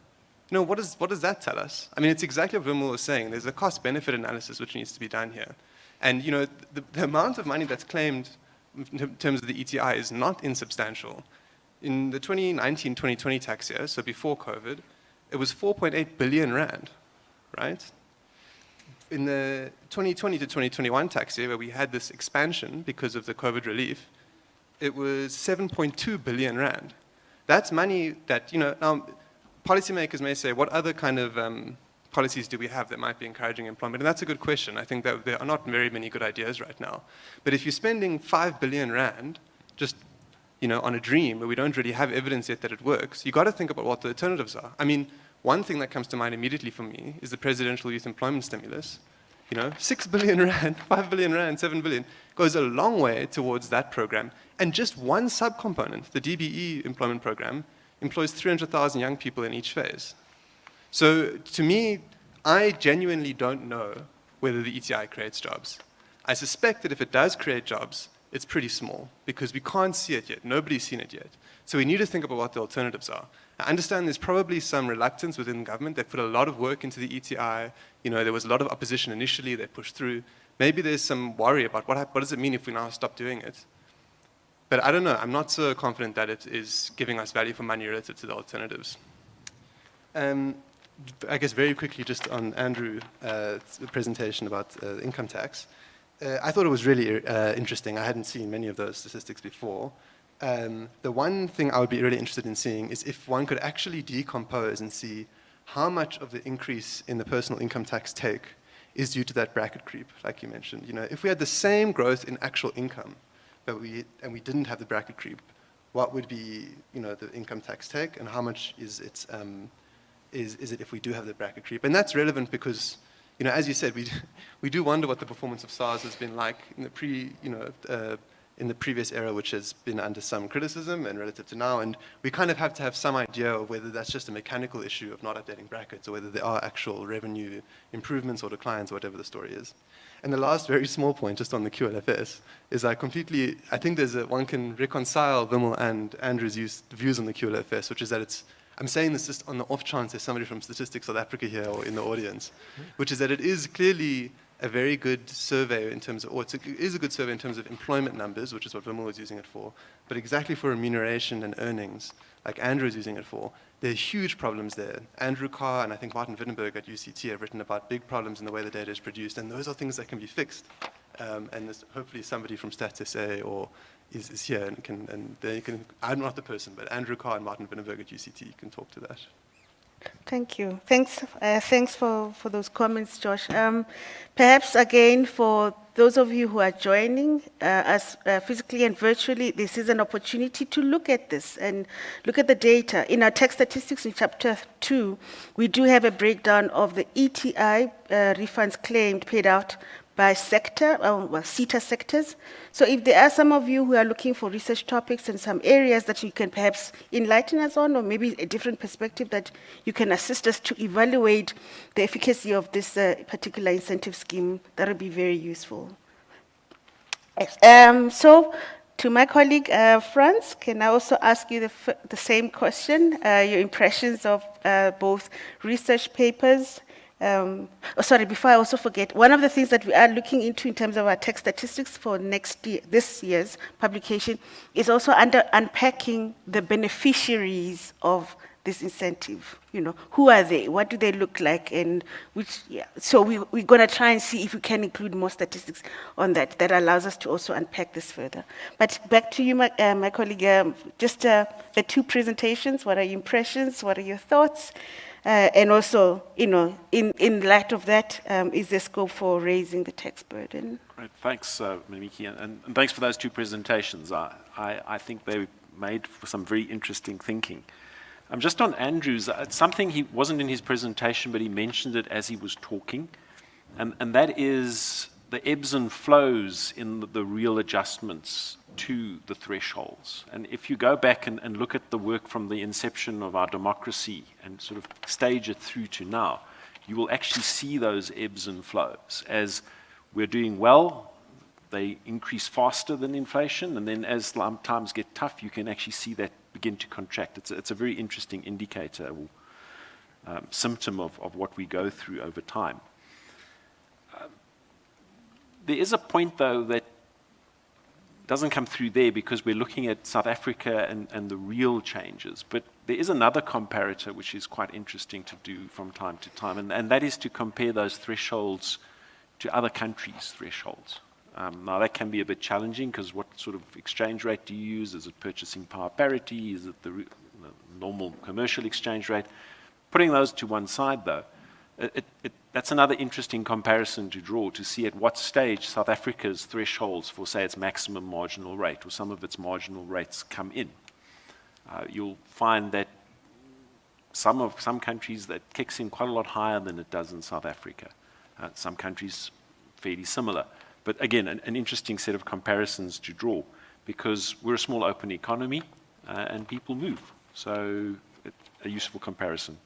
what does that tell us? I mean, it's exactly what Vimal was saying. There's a cost-benefit analysis which needs to be done here. And the amount of money that's claimed in terms of the ETI is not insubstantial. In the 2019-2020 tax year, so before COVID, it was 4.8 billion rand, right? In the 2020 to 2021 tax year, where we had this expansion because of the COVID relief, it was 7.2 billion rand. That's money that, now policymakers may say, what other kind of policies do we have that might be encouraging employment? And that's a good question. I think that there are not very many good ideas right now. But if you're spending 5 billion rand just on a dream where we don't really have evidence yet that it works, you've got to think about what the alternatives are. I mean, one thing that comes to mind immediately for me is the presidential youth employment stimulus. 6 billion rand, 5 billion rand, 7 billion goes a long way towards that program. And just one subcomponent, the DBE employment program, employs 300,000 young people in each phase. So to me, I genuinely don't know whether the ETI creates jobs. I suspect that if it does create jobs, it's pretty small because we can't see it yet. Nobody's seen it yet. So we need to think about what the alternatives are. I understand there's probably some reluctance within government. They've put a lot of work into the ETI. There was a lot of opposition initially. They pushed through. Maybe there's some worry about what does it mean if we now stop doing it. But I don't know. I'm not so confident that it is giving us value for money relative to the alternatives. I guess very quickly just on Andrew's presentation about income tax. I thought it was really interesting. I hadn't seen many of those statistics before. The one thing I would be really interested in seeing is if one could actually decompose and see how much of the increase in the personal income tax take is due to that bracket creep, like you mentioned. If we had the same growth in actual income, but we didn't have the bracket creep, what would be the income tax take, and how much is it if we do have the bracket creep? And that's relevant because, as you said, we do wonder what the performance of SARS has been like in the in the previous era, which has been under some criticism and relative to now, and we kind of have to have some idea of whether that's just a mechanical issue of not updating brackets or whether there are actual revenue improvements or declines or whatever the story is. And the last very small point, just on the QLFS, is I think one can reconcile Vimal and Andrew's views on the QLFS, which is that I'm saying this just on the off chance there's somebody from Statistics South Africa here or in the audience, which is that it is clearly a very good survey in terms of, it is a good survey in terms of employment numbers, which is what Vimal was using it for, but exactly for remuneration and earnings, like Andrew is using it for, there are huge problems there. Andrew Carr and I think Martin Wittenberg at UCT have written about big problems in the way the data is produced, and those are things that can be fixed. And there's hopefully somebody from Stats SA or is here and they can, I'm not the person, but Andrew Carr and Martin Wittenberg at UCT can talk to that. Thank you. Thanks for those comments, Josh. Perhaps again for those of you who are joining us physically and virtually, this is an opportunity to look at this and look at the data. In our tax statistics in Chapter 2, we do have a breakdown of the ETI refunds claimed, paid out by sector, CETA sectors. So if there are some of you who are looking for research topics and some areas that you can perhaps enlighten us on, or maybe a different perspective that you can assist us to evaluate the efficacy of this particular incentive scheme, that would be very useful. So to my colleague, Franz, can I also ask you the same question, your impressions of both research papers? Before I also forget, one of the things that we are looking into in terms of our tax statistics for this year's publication is also unpacking the beneficiaries of this incentive. You know, who are they? What do they look like? And which? Yeah. So we're going to try and see if we can include more statistics on that. That allows us to also unpack this further. But back to you, my colleague. Just the two presentations. What are your impressions? What are your thoughts? And also, you know, in light of that, is there scope for raising the tax burden? Great, thanks, Mimiki, and thanks for those two presentations. I think they made for some very interesting thinking. Just on Andrew's, it's something he wasn't in his presentation, but he mentioned it as he was talking, and that is the ebbs and flows in the real adjustments to the thresholds. And if you go back and look at the work from the inception of our democracy and sort of stage it through to now, you will actually see those ebbs and flows. As we're doing well, they increase faster than inflation, and then as times get tough, you can actually see that begin to contract. It's a very interesting indicator, or symptom of what we go through over time. There is a point, though, that doesn't come through there because we're looking at South Africa and the real changes. But there is another comparator which is quite interesting to do from time to time, and that is to compare those thresholds to other countries' thresholds. Now, that can be a bit challenging because what sort of exchange rate do you use? Is it purchasing power parity? Is it the normal commercial exchange rate? Putting those to one side, though, that's another interesting comparison to draw to see at what stage South Africa's thresholds for, say, its maximum marginal rate or some of its marginal rates come in. You'll find that some countries that kicks in quite a lot higher than it does in South Africa. Some countries fairly similar. But again, an interesting set of comparisons to draw because we're a small open economy and people move. So a useful comparison.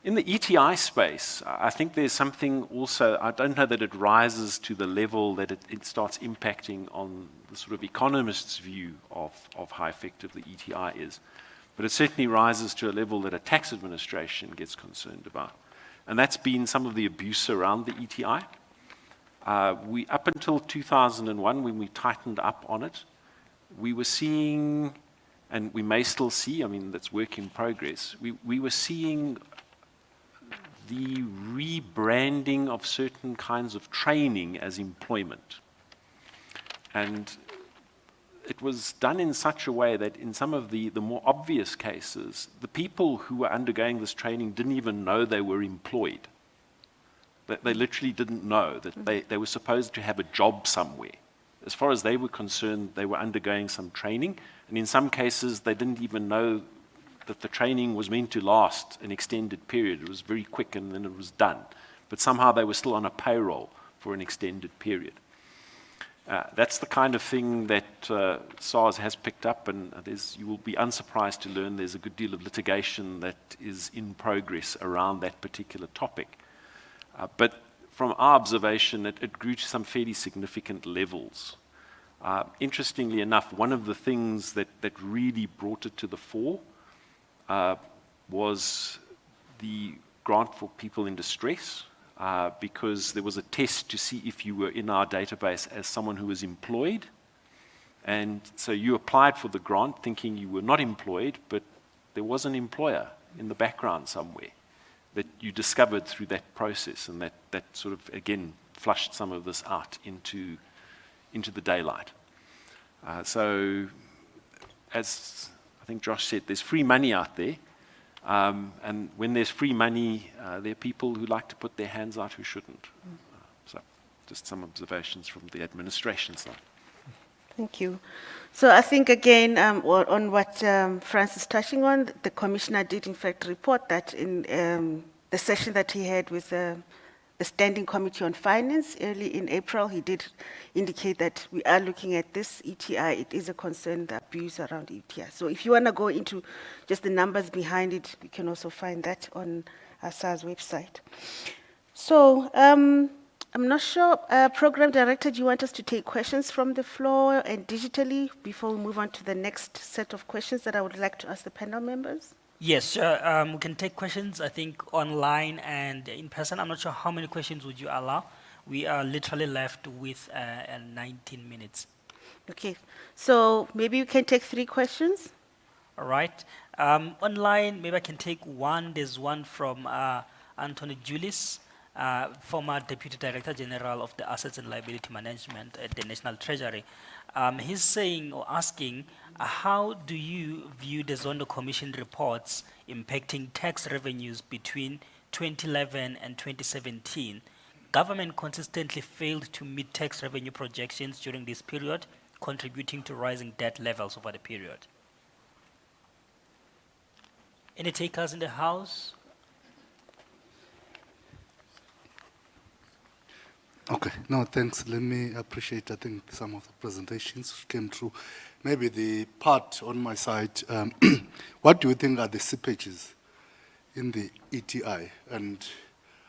In the ETI space, I think there's something also, I don't know that it rises to the level that it starts impacting on the sort of economist's view of how effective the ETI is. But it certainly rises to a level that a tax administration gets concerned about. And that's been some of the abuse around the ETI. We, up until 2001, when we tightened up on it, we were seeing, and we may still see, I mean, that's work in progress, we were seeing the rebranding of certain kinds of training as employment. And it was done in such a way that in some of the more obvious cases, the people who were undergoing this training didn't even know they were employed. They literally didn't know that they were supposed to have a job somewhere. As far as they were concerned, they were undergoing some training, and in some cases, they didn't even know that the training was meant to last an extended period. It was very quick and then it was done. But somehow they were still on a payroll for an extended period. That's the kind of thing that SARS has picked up, and you will be unsurprised to learn there's a good deal of litigation that is in progress around that particular topic. But from our observation, it grew to some fairly significant levels. Interestingly enough, one of the things that really brought it to the fore was the grant for people in distress, because there was a test to see if you were in our database as someone who was employed. And so you applied for the grant thinking you were not employed, but there was an employer in the background somewhere that you discovered through that process, and that sort of, again, flushed some of this out into the daylight. So as I think Josh said, there's free money out there, and when there's free money, there are people who like to put their hands out who shouldn't. So just some observations from the administration side. Thank you. So I think, again, on what Franz is touching on, the commissioner did, in fact, report that in the session that he had with the Standing Committee on Finance early in April, he did indicate that we are looking at this ETI. It is a concern, the abuse around ETI. So if you want to go into just the numbers behind it, you can also find that on our SARS website. So I'm not sure, Program Director, do you want us to take questions from the floor and digitally before we move on to the next set of questions that I would like to ask the panel members? Yes, sure. We can take questions, I think, online and in person. I'm not sure how many questions would you allow. We are literally left with 19 minutes. Okay, so maybe you can take 3 questions. All right. Online, maybe I can take one. There's one from Anthony Julis, former Deputy Director General of the Assets and Liability Management at the National Treasury. He's saying or asking, how do you view the Zondo Commission reports impacting tax revenues between 2011 and 2017? Government consistently failed to meet tax revenue projections during this period, contributing to rising debt levels over the period. Any takers in the House? Okay, no, thanks. Let me appreciate, I think, some of the presentations came through. Maybe the part on my side, what do you think are the slippages in the ETI, and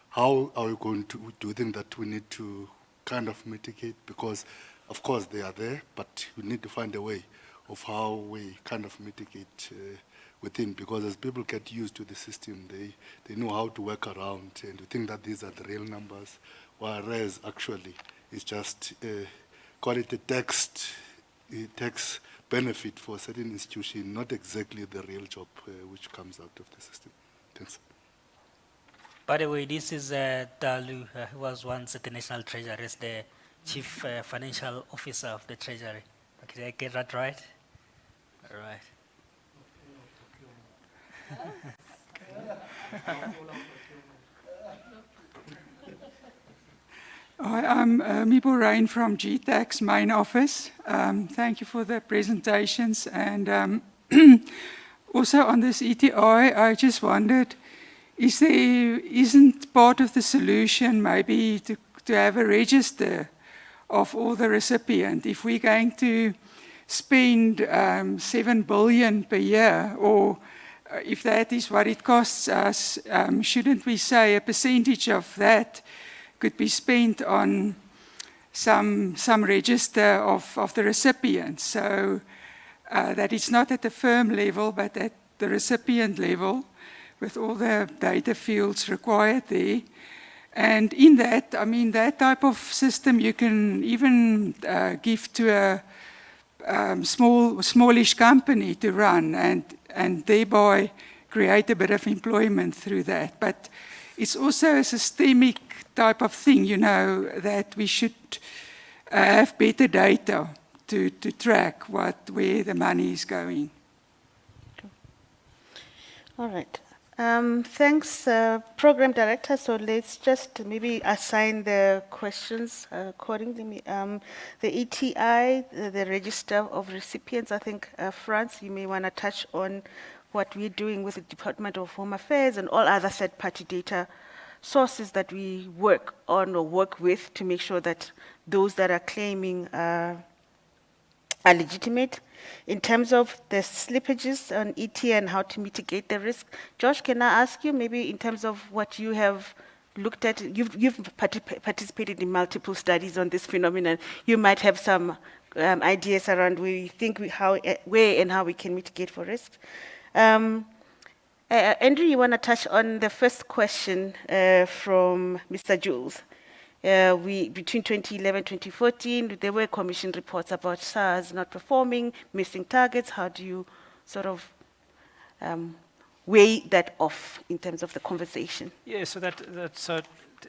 how are we going to, do you think that we need to kind of mitigate? Because, of course, they are there, but we need to find a way of how we kind of mitigate within, because as people get used to the system, they know how to work around, and we think that these are the real numbers, whereas actually it's just call it a tax benefit for a certain institution, not exactly the real job which comes out of the system. Thanks. By the way, this is Dalu, who was once at the National Treasury as the Chief Financial Officer of the Treasury. Okay, did I get that right? All right. Hi, I'm Vimal Ranchod from GTAC's main office. Thank you for the presentations. And also on this ETI, I just wondered, isn't part of the solution maybe to have a register of all the recipients? If we're going to spend 7 billion per year, or if that is what it costs us, shouldn't we say a percentage of that could be spent on some register of the recipients, so that it's not at the firm level, but at the recipient level, with all the data fields required there. And in that, I mean, that type of system you can even give to a smallish company to run, and thereby create a bit of employment through that. But it's also a systemic type of thing, you know, that we should have better data to track where the money is going. All right. Thanks, Program Director. So let's just maybe assign the questions accordingly. The ETI, the Register of Recipients, I think, Franz, you may want to touch on what we're doing with the Department of Home Affairs and all other third-party data sources that we work on or work with to make sure that those that are claiming are legitimate. In terms of the slippages on ET and how to mitigate the risk, Josh, can I ask you maybe in terms of what you have looked at, you've participated in multiple studies on this phenomenon. You might have some ideas around where you think where and how we can mitigate for risk. Andrew, you want to touch on the first question from Mr. Jules. Between 2011 and 2014, there were commission reports about SARS not performing, missing targets. How do you sort of weigh that off in terms of the conversation? Yeah, so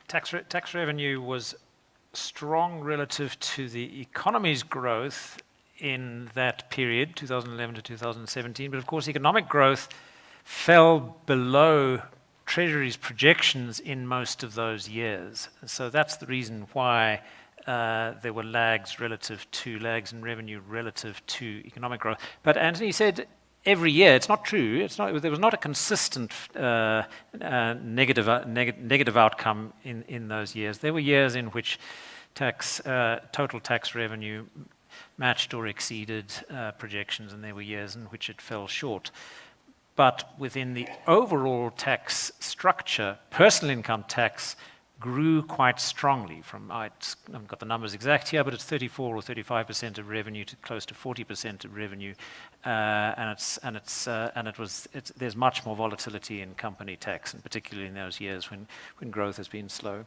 tax revenue was strong relative to the economy's growth in that period, 2011 to 2017. But of course, economic growth fell below Treasury's projections in most of those years. So that's the reason why there were lags in revenue relative to economic growth. But Anthony said every year, it's not true. There was not a consistent negative outcome in those years. There were years in which total tax revenue matched or exceeded projections, and there were years in which it fell short. But within the overall tax structure, personal income tax grew quite strongly from, I haven't got the numbers exact here, but it's 34 or 35% of revenue to close to 40% of revenue, there's much more volatility in company tax, and particularly in those years when growth has been slow.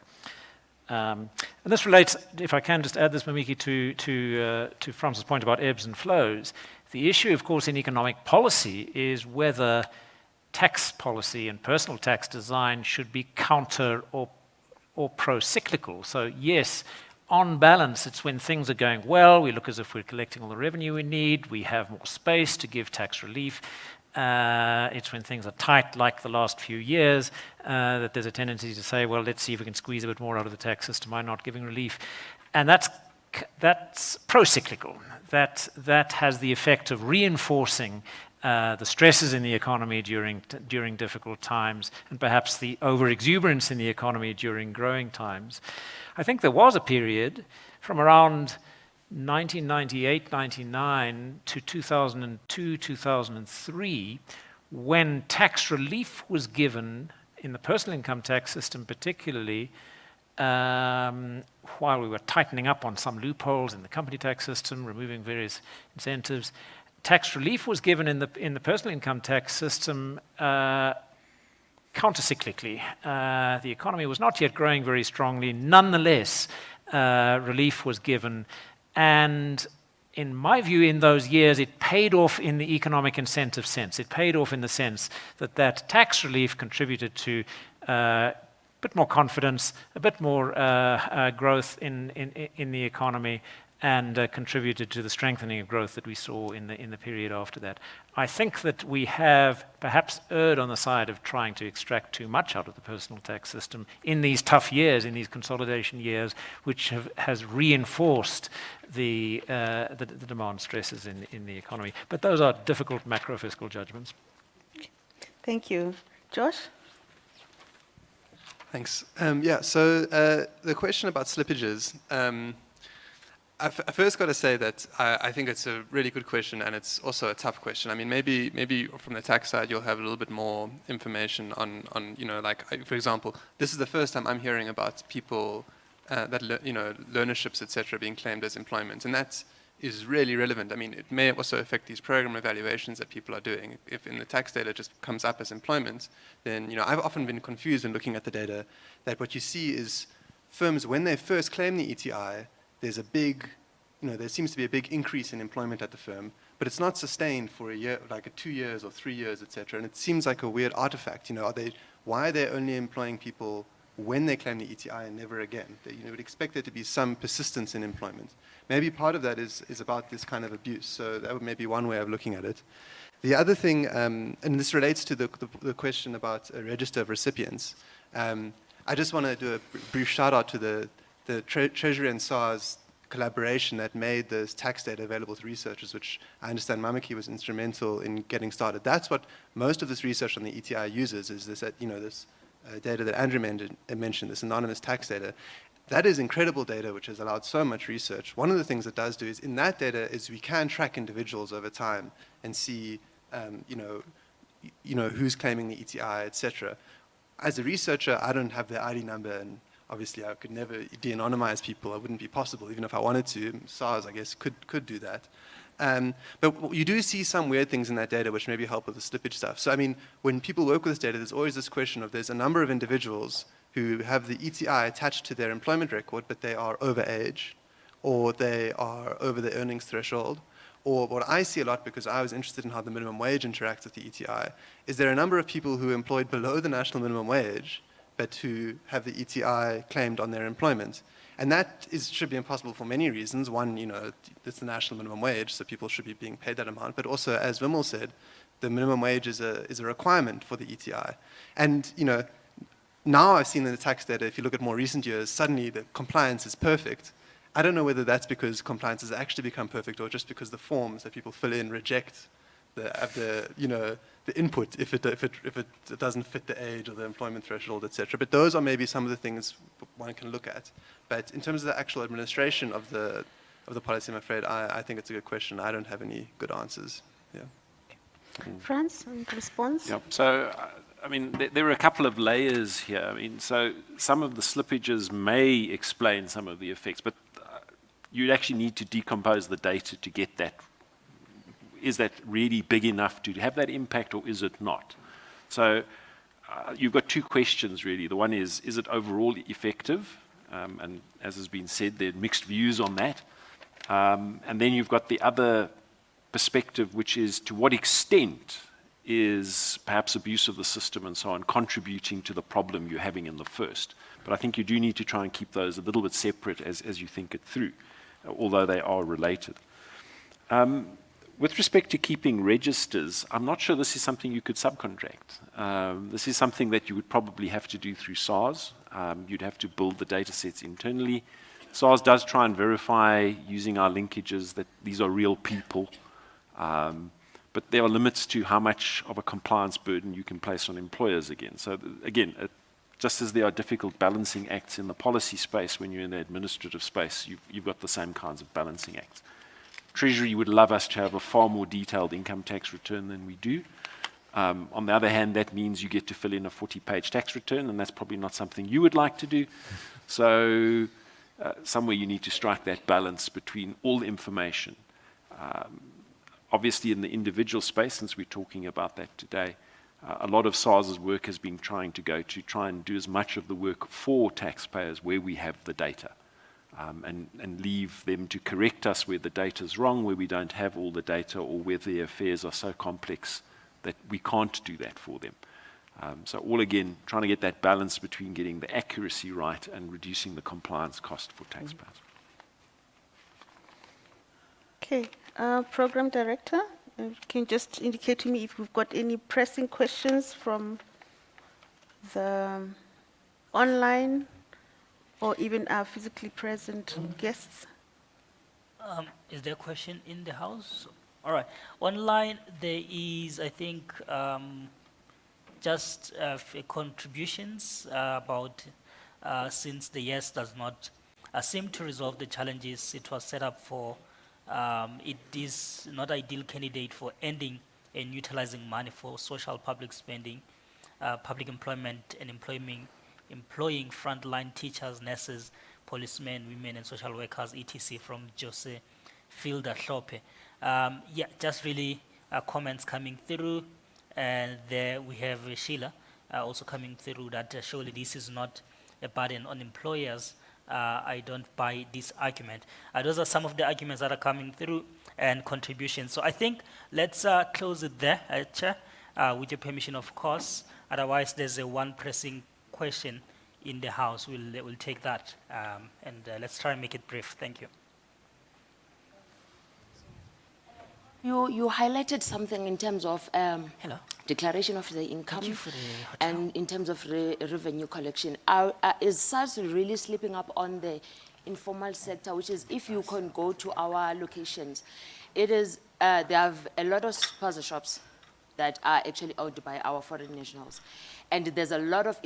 And this relates, if I can just add this, Mamiki, to Francis' point about ebbs and flows. The issue, of course, in economic policy is whether tax policy and personal tax design should be counter or pro-cyclical. So yes, on balance, it's when things are going well, we look as if we're collecting all the revenue we need, we have more space to give tax relief. It's when things are tight, like the last few years, that there's a tendency to say, well, let's see if we can squeeze a bit more out of the tax system by not giving relief. And that's pro-cyclical. That has the effect of reinforcing the stresses in the economy during difficult times, and perhaps the over-exuberance in the economy during growing times. I think there was a period from around 1998-99 to 2002-2003 when tax relief was given in the personal income tax system, particularly while we were tightening up on some loopholes in the company tax system, removing various incentives. Tax relief was given in the personal income tax system countercyclically. The economy was not yet growing very strongly. Nonetheless, relief was given. And in my view, in those years, it paid off in the economic incentive sense. It paid off in the sense that tax relief contributed to a bit more confidence, a bit more growth in the economy, and contributed to the strengthening of growth that we saw in the period after that. I think that we have perhaps erred on the side of trying to extract too much out of the personal tax system in these tough years, in these consolidation years, which has reinforced the demand stresses in the economy. But those are difficult macro-fiscal judgments. Thank you. Josh? Thanks. So the question about slippages, I first got to say that I think it's a really good question, and it's also a tough question. I mean, maybe from the tax side, you'll have a little bit more information on for example, this is the first time I'm hearing about people learnerships, etc., being claimed as employment, and that is really relevant. I mean, it may also affect these program evaluations that people are doing. If in the tax data it just comes up as employment, then I've often been confused when looking at the data that what you see is firms, when they first claim the ETI, there's a big, there seems to be a big increase in employment at the firm, but it's not sustained for a year, like 2 years or 3 years, etc. And it seems like a weird artifact. Why are they only employing people when they claim the ETI and never again? You would expect there to be some persistence in employment. Maybe part of that is about this kind of abuse. So that would maybe one way of looking at it. The other thing, and this relates to the question about a register of recipients. I just want to do a brief shout out to the Treasury and SARS collaboration that made this tax data available to researchers, which I understand Mamiki was instrumental in getting started. That's what most of this research on the ETI uses, is this, this data that Andrew mentioned, this anonymous tax data. That is incredible data, which has allowed so much research. One of the things it does do is, in that data, is we can track individuals over time and see, who's claiming the ETI, etc. As a researcher, I don't have the ID number, and obviously I could never de-anonymize people. It wouldn't be possible, even if I wanted to. SARS, I guess, could do that. But you do see some weird things in that data which maybe help with the slippage stuff. So, I mean, when people work with this data, there's always this question of there's a number of individuals who have the ETI attached to their employment record, but they are over age, or they are over the earnings threshold. Or what I see a lot, because I was interested in how the minimum wage interacts with the ETI, is there are a number of people who are employed below the national minimum wage, but who have the ETI claimed on their employment. And that should be impossible for many reasons. One, it's the national minimum wage, so people should be being paid that amount. But also, as Vimal said, the minimum wage is a requirement for the ETI. And, now I've seen in the tax data, if you look at more recent years, suddenly the compliance is perfect. I don't know whether that's because compliance has actually become perfect or just because the forms that people fill in reject the input if it doesn't fit the age or the employment threshold, etc. But those are maybe some of the things one can look at. But in terms of the actual administration of the policy, I'm afraid I think it's a good question. I don't have any good answers. Yeah. Franz, in response? Yep. So, I mean, there are a couple of layers here. I mean, so some of the slippages may explain some of the effects, but you'd actually need to decompose the data to get that. Is that really big enough to have that impact, or is it not? So you've got two questions, really. The one is it overall effective? And as has been said, there are mixed views on that. And then you've got the other perspective, which is to what extent is perhaps abuse of the system and so on contributing to the problem you're having in the first. But I think you do need to try and keep those a little bit separate as you think it through, although they are related. With respect to keeping registers, I'm not sure this is something you could subcontract. This is something that you would probably have to do through SARS. You'd have to build the data sets internally. SARS does try and verify using our linkages that these are real people. But there are limits to how much of a compliance burden you can place on employers again. So again, just as there are difficult balancing acts in the policy space, when you're in the administrative space, you've got the same kinds of balancing acts. Treasury would love us to have a far more detailed income tax return than we do. On the other hand, that means you get to fill in a 40-page tax return, and that's probably not something you would like to do. So somewhere you need to strike that balance between all the information. Obviously, in the individual space, since we're talking about that today, a lot of SARS's work has been trying to go to try and do as much of the work for taxpayers where we have the data, and leave them to correct us where the data is wrong, where we don't have all the data, or where the affairs are so complex that we can't do that for them. So all again, trying to get that balance between getting the accuracy right and reducing the compliance cost for taxpayers. Okay, Program Director, can you just indicate to me if we've got any pressing questions from the online or even our physically present guests? Is there a question in the house? All right. Online, there is, I think, just contributions about since the yes does not seem to resolve the challenges it was set up for. It is not ideal candidate for ending and utilizing money for social public spending, public employment, and employing frontline teachers, nurses, policemen, women, and social workers, etc. from Jose Filda Hlope. Yeah, just really comments coming through. And there we have Sheila also coming through that surely this is not a burden on employers. I don't buy this argument. Those are some of the arguments that are coming through and contributions. So I think let's close it there, Chair, with your permission, of course. Otherwise, there's a one pressing question in the House. We'll take that, and let's try and make it brief. Thank you. You highlighted something in terms of Hello. declaration of the income. Thank you for the hotel. And in terms of revenue collection. Is SARS really slipping up on the informal sector, which is if you can go to our locations, it is, they have a lot of spaza shops that are actually owned by our foreign nationals. And there's a lot of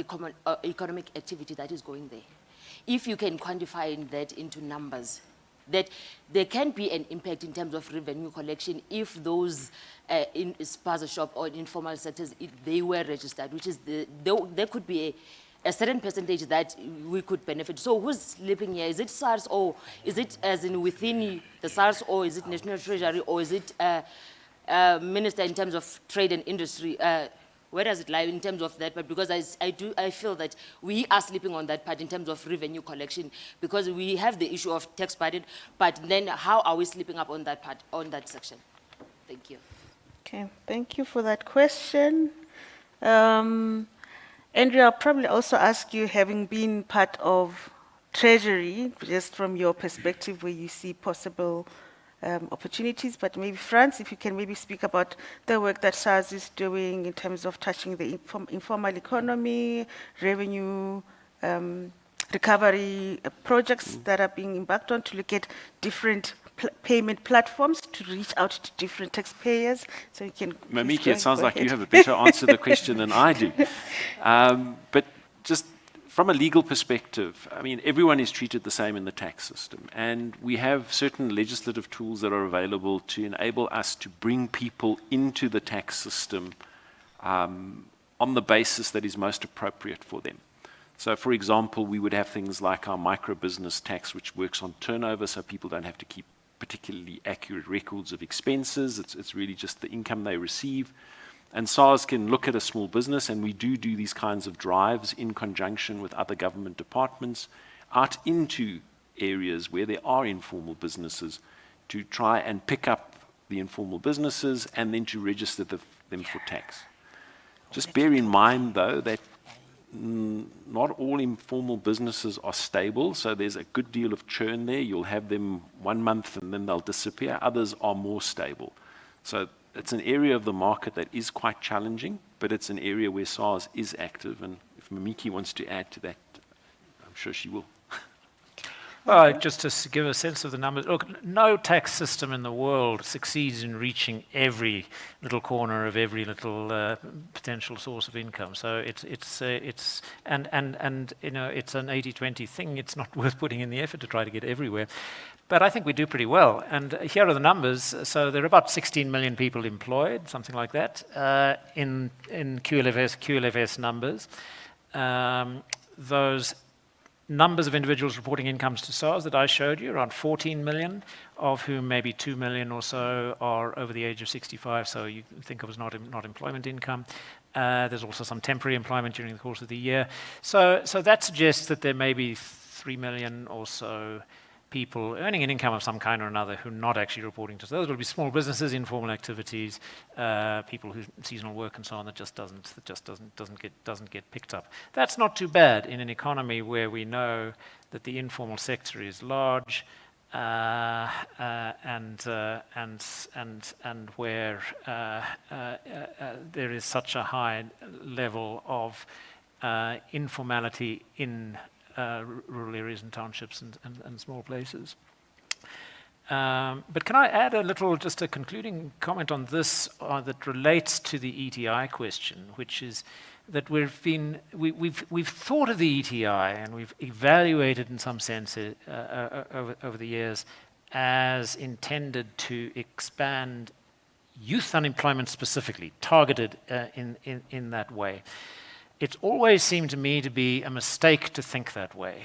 economic activity that is going there. If you can quantify that into numbers, that there can be an impact in terms of revenue collection if those in spaza shop or informal sectors, they were registered, which is there could be a certain percentage that we could benefit. So who's slipping here? Is it SARS, or is it as in within the SARS, or is it National Treasury, or is it Minister in terms of trade and industry? Where does it lie in terms of that? But because I feel that we are sleeping on that part in terms of revenue collection, because we have the issue of tax burden, but then how are we sleeping up on that part, on that section? Thank you. Okay, thank you for that question. Andrew, I'll probably also ask you, having been part of Treasury, just from your perspective where you see possible opportunities, but maybe Franz, if you can maybe speak about the work that SARS is doing in terms of touching the informal economy, revenue recovery projects that are being embarked on to look at different payment platforms to reach out to different taxpayers. So you can. Mamiki, it sounds like you have a better answer to the question than I do. But just from a legal perspective, I mean, everyone is treated the same in the tax system. And we have certain legislative tools that are available to enable us to bring people into the tax system on the basis that is most appropriate for them. So, for example, we would have things like our micro-business tax, which works on turnover, so people don't have to keep particularly accurate records of expenses. It's really just the income they receive. And SARS can look at a small business, and we do these kinds of drives in conjunction with other government departments out into areas where there are informal businesses to try and pick up the informal businesses and then to register them for tax. Just bear in mind, though, that not all informal businesses are stable, so there's a good deal of churn there. You'll have them 1 month and then they'll disappear. Others are more stable. So it's an area of the market that is quite challenging, but it's an area where SARS is active, and if Mamiki wants to add to that, I'm sure she will. Just to give a sense of the numbers, look, no tax system in the world succeeds in reaching every little corner of every little potential source of income. So it's an 80-20 thing. It's not worth putting in the effort to try to get everywhere. But I think we do pretty well. And here are the numbers. So there are about 16 million people employed, something like that, in QLFS numbers. Those numbers of individuals reporting incomes to SARS that I showed you, around 14 million, of whom maybe 2 million or so are over the age of 65, so you think of as not employment income. There's also some temporary employment during the course of the year. So that suggests that there may be 3 million or so people earning an income of some kind or another who are not actually reporting to us. Those will be small businesses, informal activities, people who seasonal work and so on that just doesn't get picked up. That's not too bad in an economy where we know that the informal sector is large and where there is such a high level of informality in rural areas and townships and small places. But can I add just a concluding comment on this that relates to the ETI question, which is that we've thought of the ETI and we've evaluated in some sense over the years as intended to expand youth unemployment specifically, targeted in that way. It's always seemed to me to be a mistake to think that way.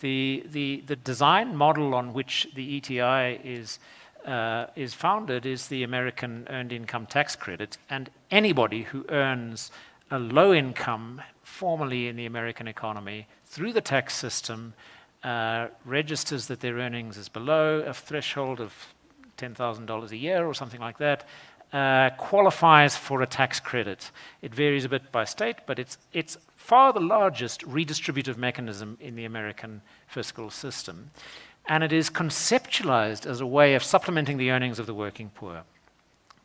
The design model on which the ETI is founded is the American Earned Income Tax Credit, and anybody who earns a low income formally in the American economy through the tax system registers that their earnings is below a threshold of $10,000 a year or something like that, qualifies for a tax credit. It varies a bit by state, but it's far the largest redistributive mechanism in the American fiscal system. And it is conceptualized as a way of supplementing the earnings of the working poor.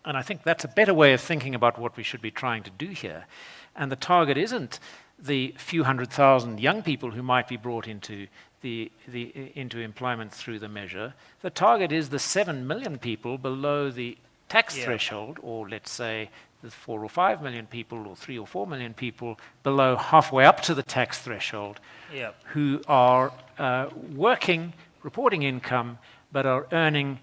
And I think that's a better way of thinking about what we should be trying to do here. And the target isn't the few 100,000 young people who might be brought into into employment through the measure. The target is the 7 million people below the tax threshold, or let's say the 4 or 5 million people, or 3 or 4 million people below halfway up to the tax threshold, who are working, reporting income, but are earning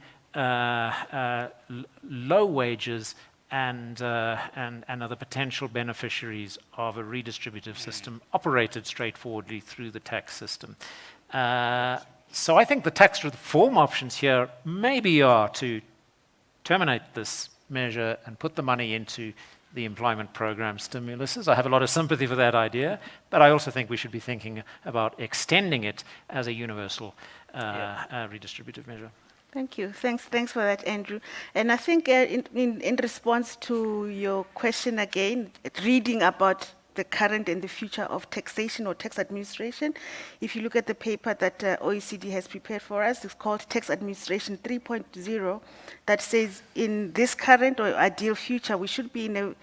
low wages and are the potential beneficiaries of a redistributive system operated straightforwardly through the tax system. So I think the tax reform options here maybe are to terminate this measure and put the money into the employment program stimuluses. I have a lot of sympathy for that idea, but I also think we should be thinking about extending it as a universal redistributive measure. Thank you. Thanks for that, Andrew. And I think in response to your question again, reading about the current and the future of taxation or tax administration, if you look at the paper that OECD has prepared for us, it's called Tax Administration 3.0, that says in this current or ideal future, we should be in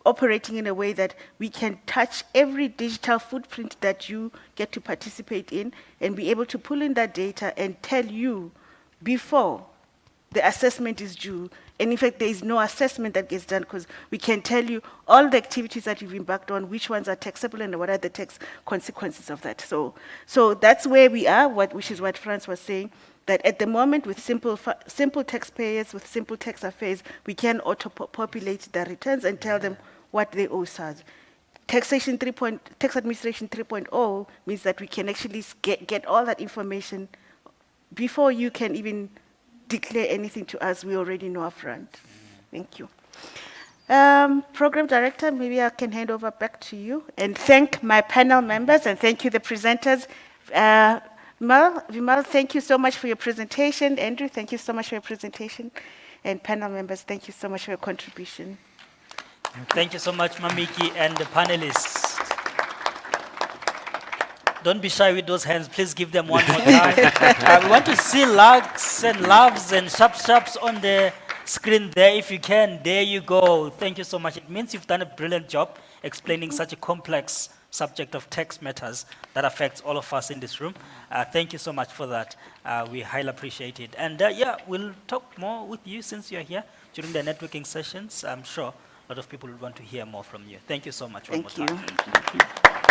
operating in a way that we can touch every digital footprint that you get to participate in and be able to pull in that data and tell you before the assessment is due. And in fact, there is no assessment that gets done because we can tell you all the activities that you've embarked on, which ones are taxable and what are the tax consequences of that. So that's where we are, which is what Franz was saying, that at the moment with simple taxpayers, with simple tax affairs, we can auto-populate the returns and tell them what they owe us. Tax administration 3.0 means that we can actually get all that information before you can even declare anything to us. We already know upfront. Thank you. Program Director, maybe I can hand over back to you and thank my panel members and thank you the presenters. Vimal, thank you so much for your presentation. Andrew, thank you so much for your presentation. And panel members, thank you so much for your contribution. Thank you so much, Mamiki, and the panelists. Don't be shy with those hands. Please give them one more time. We want to see likes and loves and sharps on the screen there if you can. There you go. Thank you so much. It means you've done a brilliant job explaining such a complex subject of tax matters that affects all of us in this room. Thank you so much for that. We highly appreciate it. And yeah, we'll talk more with you since you're here during the networking sessions. I'm sure a lot of people will want to hear more from you. Thank you so much one more time. Thank you.